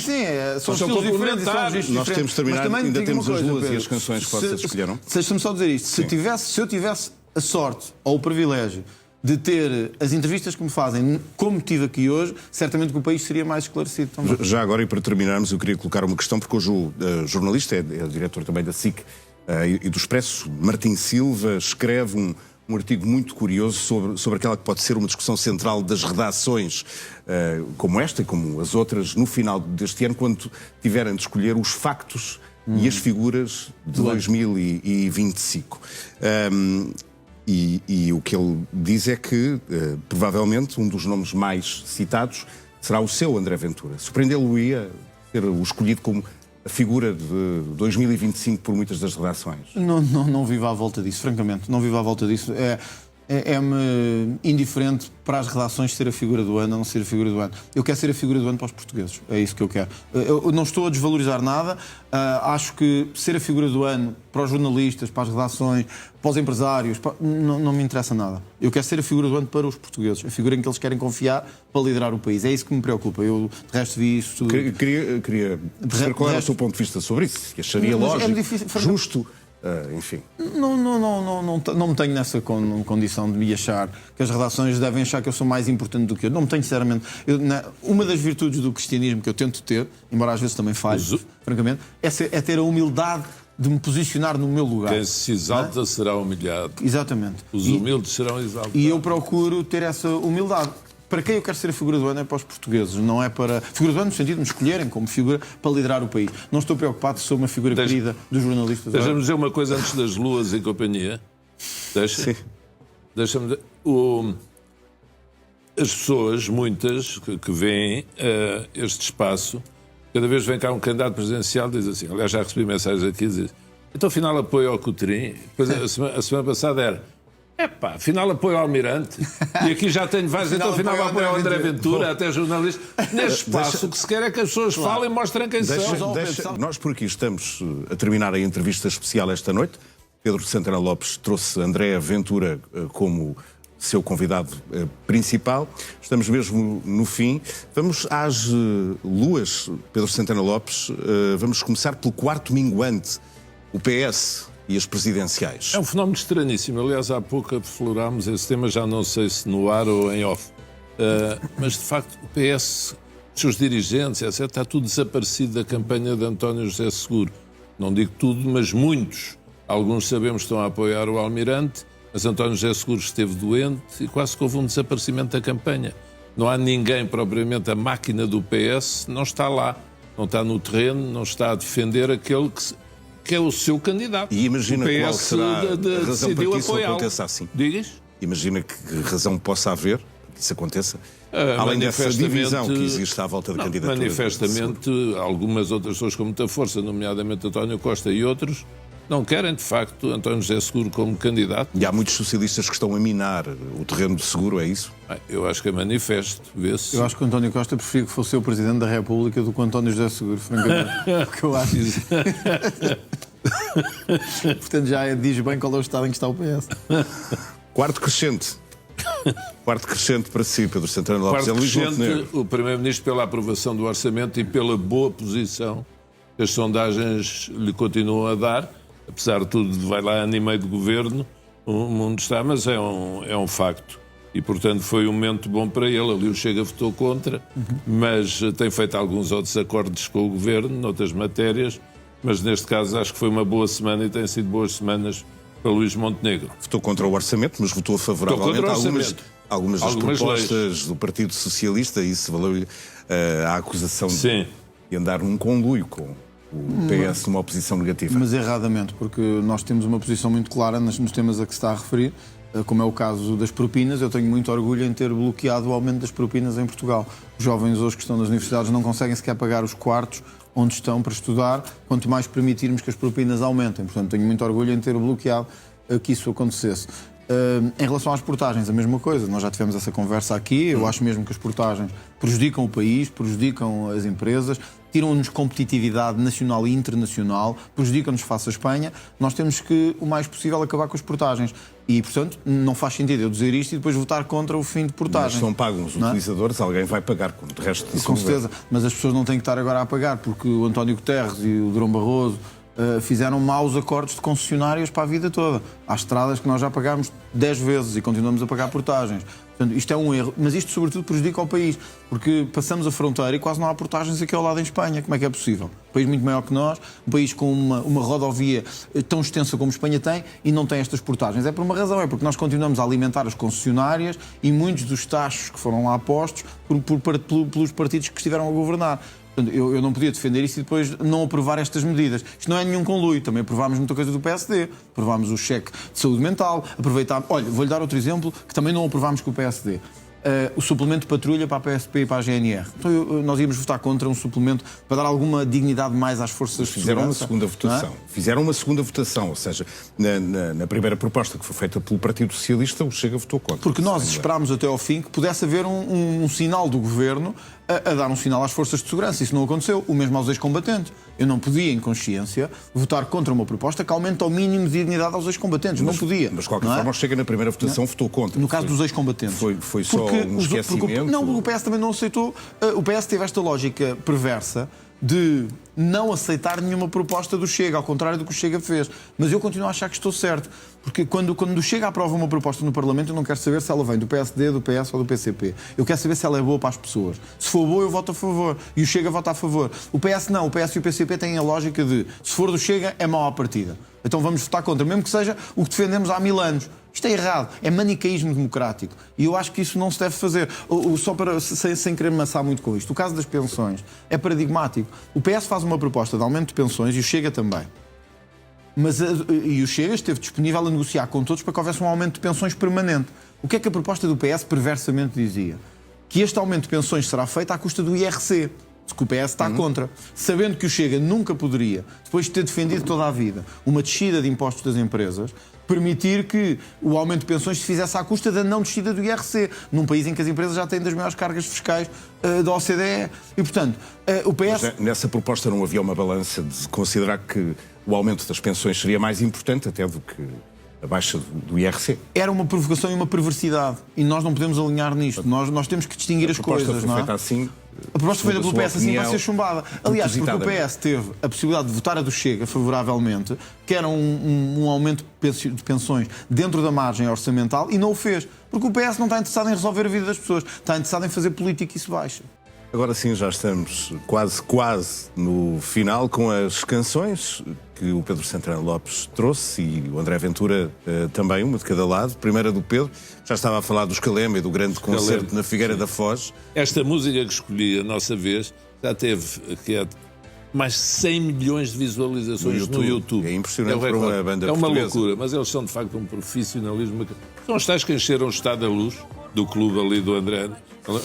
são estilos diferentes. Nós temos de terminar, ainda temos as luas e as canções que vocês escolheram. Deixa-me só dizer isto, se eu tivesse a sorte ou o privilégio de ter as entrevistas que me fazem como tive aqui hoje, certamente que o país seria mais esclarecido também. Já agora, e para terminarmos, eu queria colocar uma questão, porque hoje o jornalista, é diretor também da SIC e do Expresso, Martim Silva, escreve um artigo muito curioso sobre aquela que pode ser uma discussão central das redações como esta e como as outras no final deste ano, quando tiverem de escolher os factos e as figuras de 2025. E o que ele diz é que, provavelmente, um dos nomes mais citados será o seu, André Ventura. Surpreendê-lo-ia ser o escolhido como a figura de 2025 por muitas das redações? Não vivo à volta disso, francamente. Não vivo à volta disso. É-me indiferente para as redações ser a figura do ano ou não ser a figura do ano. Eu quero ser a figura do ano para os portugueses. É isso que eu quero. Eu não estou a desvalorizar nada. Acho que ser a figura do ano para os jornalistas, para as redações, para os empresários, não me interessa nada. Eu quero ser a figura do ano para os portugueses. A figura em que eles querem confiar para liderar o país. É isso que me preocupa. Eu, de resto, vi isso tudo. Queria perceber qual era o seu ponto de vista sobre isso. Se acharia lógico, justo... enfim. Não me tenho nessa condição de me achar que as redações devem achar que eu sou mais importante do que eu. Não me tenho, sinceramente. Uma das virtudes do cristianismo que eu tento ter, embora às vezes também falhe, francamente, é ter a humildade de me posicionar no meu lugar. Quem se exalta será humilhado. Exatamente. Os humildes serão exaltados. E eu procuro ter essa humildade. Para quem eu quero ser a figura do ano é para os portugueses, não é para... Figura do ano no sentido de me escolherem como figura para liderar o país. Não estou preocupado se sou uma figura querida dos jornalistas. Deixa-me dizer uma coisa antes das luas e companhia. Deixa-me dizer... As pessoas, muitas, que veem este espaço, cada vez vem cá um candidato presidencial e diz assim, aliás já recebi mensagens aqui, diz, então afinal apoio ao Coutrinho. Depois a semana passada era... afinal apoio ao Almirante. E aqui já tenho vários, então afinal apoio ao André Ventura, até jornalista. Neste espaço, o que se quer é que as pessoas falem e mostrem quem são. Nós por aqui estamos a terminar a entrevista especial esta noite. Pedro Santana Lopes trouxe André Ventura como seu convidado principal. Estamos mesmo no fim. Vamos às luas, Pedro Santana Lopes. Vamos começar pelo quarto minguante, o PS e as presidenciais. É um fenómeno estranhíssimo. Aliás, há pouco aflorámos esse tema, já não sei se no ar ou em off. Mas, de facto, o PS, os seus dirigentes, etc., está tudo desaparecido da campanha de António José Seguro. Não digo tudo, mas muitos. Alguns sabemos que estão a apoiar o Almirante, mas António José Seguro esteve doente e quase que houve um desaparecimento da campanha. Não há ninguém, propriamente, a máquina do PS não está lá. Não está no terreno, não está a defender aquele que é o seu candidato. E imagina qual será a razão para que isso aconteça assim. Digas? Imagina que razão possa haver que isso aconteça. Além dessa divisão que existe à volta da candidatura. Manifestamente, algumas outras pessoas com muita força, nomeadamente António Costa e outros, não querem, de facto, António José Seguro como candidato. E há muitos socialistas que estão a minar o terreno de Seguro, é isso? Eu acho que é manifesto, vê-se. Eu acho que o António Costa preferia que fosse o Presidente da República do que o António José Seguro, francamente. O que eu acho. Portanto, já diz bem qual é o estado em que está o PS. Quarto crescente. Quarto crescente para si, Pedro Santana Lopes. Quarto crescente, o Primeiro-Ministro pela aprovação do orçamento e pela boa posição que as sondagens lhe continuam a dar. Apesar de tudo, vai lá ano e meio de governo, o mundo está, mas é um facto. E, portanto, foi um momento bom para ele. Ali o Chega votou contra, mas tem feito alguns outros acordos com o governo, noutras matérias, mas neste caso acho que foi uma boa semana e têm sido boas semanas para Luís Montenegro. Votou contra o orçamento, mas votou favoravelmente a algumas das propostas leis do Partido Socialista, e isso valeu-lhe a acusação de andar num conluio com o PS numa oposição negativa. Mas erradamente, porque nós temos uma posição muito clara nos temas a que se está a referir, como é o caso das propinas. Eu tenho muito orgulho em ter bloqueado o aumento das propinas em Portugal. Os jovens hoje que estão nas universidades não conseguem sequer pagar os quartos onde estão para estudar, quanto mais permitirmos que as propinas aumentem. Portanto, tenho muito orgulho em ter bloqueado que isso acontecesse. Em relação às portagens, a mesma coisa. Nós já tivemos essa conversa aqui. Eu acho mesmo que as portagens prejudicam o país, prejudicam as empresas, tiram-nos competitividade nacional e internacional, prejudicam-nos face à Espanha. Nós temos que, o mais possível, acabar com as portagens. E, portanto, não faz sentido eu dizer isto e depois votar contra o fim de portagens. Mas se não pagam os utilizadores, alguém vai pagar, como de resto disso. Com certeza, mas as pessoas não têm que estar agora a pagar, porque o António Guterres e o Durão Barroso fizeram maus acordos de concessionários para a vida toda. Há estradas que nós já pagámos 10 vezes e continuamos a pagar portagens. Portanto, isto é um erro, mas isto sobretudo prejudica o país, porque passamos a fronteira e quase não há portagens aqui ao lado em Espanha. Como é que é possível? Um país muito maior que nós, um país com uma rodovia tão extensa como Espanha tem e não tem estas portagens. É por uma razão, é porque nós continuamos a alimentar as concessionárias e muitos dos taxos que foram lá postos pelos partidos que estiveram a governar. Portanto, eu não podia defender isso e depois não aprovar estas medidas. Isto não é nenhum conluio. Também aprovámos muita coisa do PSD. Aprovámos o cheque de saúde mental. Aproveitámos... Olha, vou-lhe dar outro exemplo que também não aprovámos com o PSD. O suplemento de patrulha para a PSP e para a GNR. Então nós íamos votar contra um suplemento para dar alguma dignidade mais às forças de segurança. Fizeram uma segunda votação. Fizeram uma segunda votação, ou seja, na primeira proposta que foi feita pelo Partido Socialista, o Chega votou contra. Porque nós esperámos até ao fim que pudesse haver um sinal do Governo a dar um sinal às forças de segurança. Isso não aconteceu. O mesmo aos ex-combatentes. Eu não podia, em consciência, votar contra uma proposta que aumente ao mínimo de dignidade aos ex-combatentes. Não podia. Mas, de qualquer forma, o Chega na primeira votação votou contra. No caso dos ex-combatentes. Foi só um esquecimento? Não, o PS também não aceitou. O PS teve esta lógica perversa de não aceitar nenhuma proposta do Chega, ao contrário do que o Chega fez. Mas eu continuo a achar que estou certo. Porque quando o Chega aprova uma proposta no Parlamento, eu não quero saber se ela vem do PSD, do PS ou do PCP. Eu quero saber se ela é boa para as pessoas. Se for boa, eu voto a favor. E o Chega vota a favor. O PS não. O PS e o PCP têm a lógica de, se for do Chega, é mau à partida. Então vamos votar contra, mesmo que seja o que defendemos há 1000 anos. Isto é errado. É manicaísmo democrático. E eu acho que isso não se deve fazer. Só para, sem querer amassar muito com isto. O caso das pensões é paradigmático. O PS faz uma proposta de aumento de pensões e o Chega também. E o Chega esteve disponível a negociar com todos para que houvesse um aumento de pensões permanente. O que é que a proposta do PS perversamente dizia? Que este aumento de pensões será feito à custa do IRC. Que o PS está contra, sabendo que o Chega nunca poderia, depois de ter defendido toda a vida uma descida de impostos das empresas, permitir que o aumento de pensões se fizesse à custa da não descida do IRC, num país em que as empresas já têm das maiores cargas fiscais da OCDE. E, portanto, o PS... Mas nessa proposta não havia uma balança de considerar que o aumento das pensões seria mais importante até do que a baixa do IRC? Era uma provocação e uma perversidade. E nós não podemos alinhar nisto. Nós temos que distinguir as coisas, não é? Assim, a proposta feita pelo PS assim vai ser chumbada. Aliás, porque o PS teve a possibilidade de votar a do Chega favoravelmente, que era um aumento de pensões dentro da margem orçamental, e não o fez. Porque o PS não está interessado em resolver a vida das pessoas. Está interessado em fazer política e isso baixa. Agora sim, já estamos quase no final com as canções que o Pedro Santana Lopes trouxe e o André Ventura também, uma de cada lado. Primeira do Pedro, já estava a falar do Escalema e do grande concerto na Figueira da Foz. Esta música que escolhi, a nossa vez, já teve mais 100 milhões de visualizações no YouTube. É impressionante para uma banda portuguesa. É uma loucura, mas eles são de facto um profissionalismo. São os tais que encheram o Estado da Luz, do clube ali do André.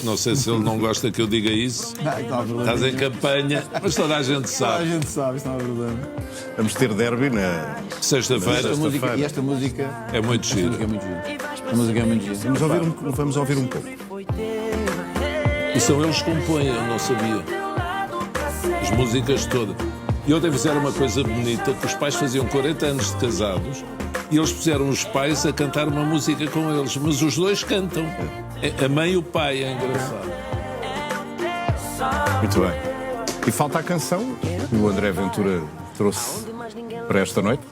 Não sei se ele não gosta que eu diga isso. Estás em campanha, mas toda a gente sabe. Toda a gente sabe, isso não é verdade. Vamos ter derby na sexta-feira. E esta música é muito gira. A música é muito gira. Vamos ouvir um pouco. E são eles que compõem, eu não sabia. As músicas todas. E ontem fizeram uma coisa bonita, que os pais faziam 40 anos de casados e eles puseram os pais a cantar uma música com eles, mas os dois cantam. A mãe e o pai, é engraçado. Muito bem. E falta a canção que o André Ventura trouxe para esta noite.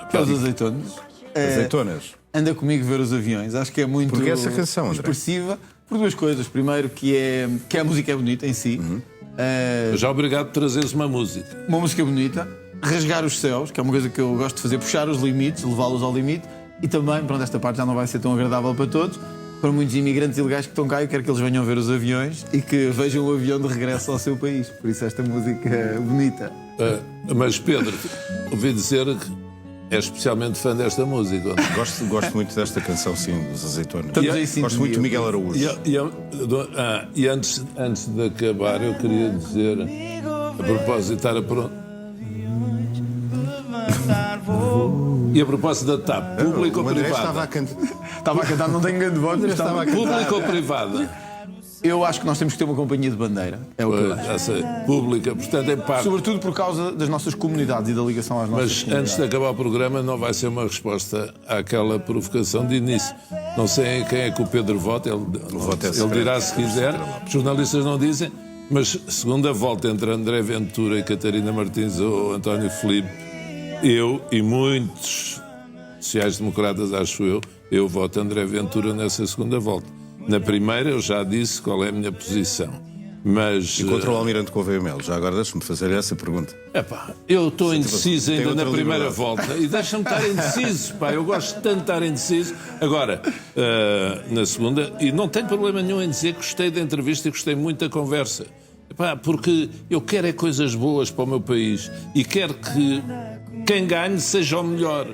Que é os Azeitonas. Azeitonas. Anda comigo ver os aviões. Acho que é muito Porque essa canção, André? expressiva por duas coisas. Primeiro, que a música é bonita em si. Já obrigado por trazeres uma música. Uma música bonita. Rasgar os céus, que é uma coisa que eu gosto de fazer. Puxar os limites, levá-los ao limite. E também, pronto, esta parte já não vai ser tão agradável para todos. Para muitos imigrantes ilegais que estão cá, eu quero que eles venham ver os aviões e que vejam o avião de regresso ao seu país. Por isso esta música é bonita. Mas Pedro, ouvi dizer que é especialmente fã desta música. Gosto muito desta canção, sim, dos Azeitonas. Gosto muito de Miguel Araújo. E antes de acabar, eu queria dizer, a propósito, estar a pronto. E a propósito da TAP, pública ou privada? Estava a cantar, não tenho grande voz, mas estava a cantar. Pública ou privada? Eu acho que nós temos que ter uma companhia de bandeira. É o que eu acho. Já sei, pública, portanto é parte. Sobretudo por causa das nossas comunidades e da ligação às nossas comunidades. Mas antes de acabar o programa, não vai ser uma resposta àquela provocação de início. Não sei em quem é que o Pedro vota, ele dirá se quiser. Os jornalistas não dizem, mas segunda volta entre André Ventura e Catarina Martins ou António Filipe, eu e muitos sociais-democratas, acho eu voto André Ventura nessa segunda volta. Na primeira eu já disse qual é a minha posição. Mas, e contra o Almirante Gouveia Melo? Já agora deixa-me fazer essa pergunta. Eu estou indeciso ainda na primeira volta. E deixa-me estar indeciso, pá. Eu gosto tanto de estar indeciso. Agora, na segunda, e não tenho problema nenhum em dizer que gostei da entrevista e gostei muito da conversa. Epá, porque eu quero é coisas boas para o meu país e quero que quem ganhe seja o melhor.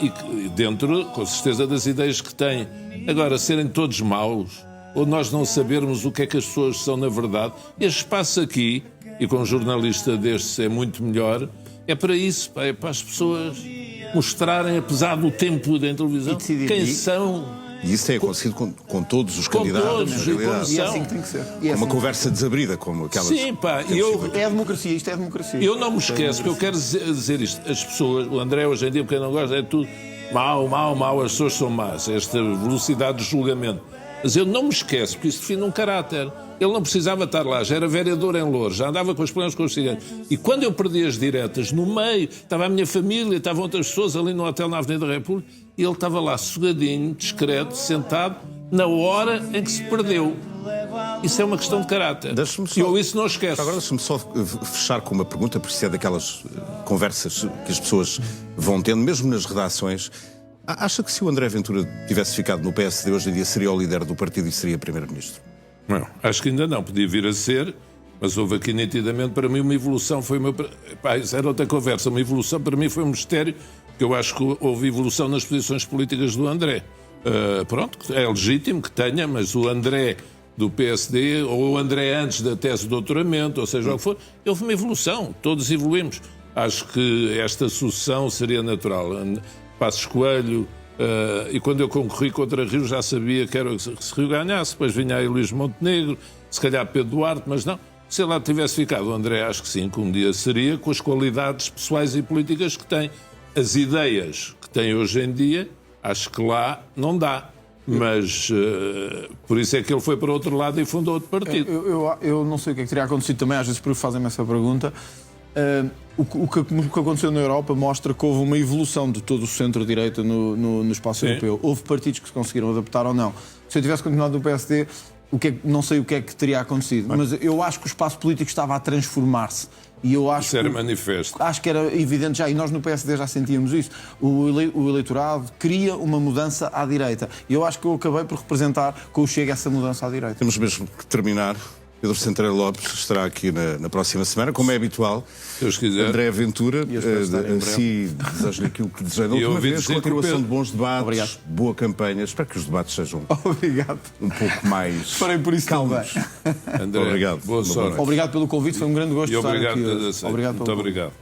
E dentro, com certeza, das ideias que tem. Agora, serem todos maus, ou nós não sabermos o que é que as pessoas são na verdade, este espaço aqui, e com um jornalista destes é muito melhor, é para isso, pá, é para as pessoas mostrarem, apesar do tempo da televisão, quem são. E isso tem acontecido com todos os candidatos, todos, na realidade. E é assim que tem que ser. É uma conversa desabrida, como aquelas... Sim, pá, É a democracia, isto é a democracia. Eu não me esqueço, porque eu quero dizer isto. As pessoas, o André hoje em dia, porque eu não gosto, é tudo mau, as pessoas são más, esta velocidade de julgamento. Mas eu não me esqueço, porque isso define um caráter. Ele não precisava estar lá, já era vereador em Loures, já andava com os problemas com os ciganos. E quando eu perdi as diretas, no meio, estava a minha família, estavam outras pessoas ali no hotel na Avenida da República, e ele estava lá, sossegadinho, discreto, sentado, na hora em que se perdeu. Isso é uma questão de caráter. E eu isso não esqueço. Agora deixa-me só fechar com uma pergunta, porque isso é daquelas conversas que as pessoas vão tendo, mesmo nas redações. Acha que se o André Ventura tivesse ficado no PSD, hoje em dia seria o líder do partido e seria primeiro-ministro? Não, acho que ainda não. Podia vir a ser, mas houve aqui nitidamente, para mim, uma evolução. Foi uma... Pá, isso era outra conversa. Uma evolução, para mim, foi um mistério, porque eu acho que houve evolução nas posições políticas do André. Pronto, é legítimo que tenha, mas o André do PSD, ou o André antes da tese de doutoramento, ou seja o que for, houve uma evolução. Todos evoluímos. Acho que esta sucessão seria natural. Passos Coelho, e quando eu concorri contra Rio já sabia que era se Rio ganhasse, depois vinha aí Luís Montenegro, se calhar Pedro Duarte, mas não. Se ele lá tivesse ficado, o André acho que sim, que um dia seria, com as qualidades pessoais e políticas que tem. As ideias que tem hoje em dia, acho que lá não dá. Mas por isso é que ele foi para outro lado e fundou outro partido. Eu não sei o que é que teria acontecido também, às vezes por fazem-me essa pergunta. O que aconteceu na Europa mostra que houve uma evolução de todo o centro-direita no espaço europeu. Houve partidos que se conseguiram adaptar ou não. Se eu tivesse continuado no PSD, não sei o que é que teria acontecido. Mas eu acho que o espaço político estava a transformar-se. E eu acho isso era manifesto. Acho que era evidente já, e nós no PSD já sentíamos isso. O eleitorado queria uma mudança à direita. E eu acho que eu acabei por representar com o Chega essa mudança à direita. Temos mesmo que terminar. Pedro Centeiro Lopes estará aqui na próxima semana, como é habitual. Se Deus quiser. André Ventura, si desejo-lhe aquilo que desejei da última vez, continuação de bons debates, obrigado. Boa campanha. Espero que os debates sejam um pouco mais farei por isso calmos. André, obrigado. Boa sorte. Obrigado pelo convite, foi um grande gosto estar aqui. Obrigado. Muito obrigado.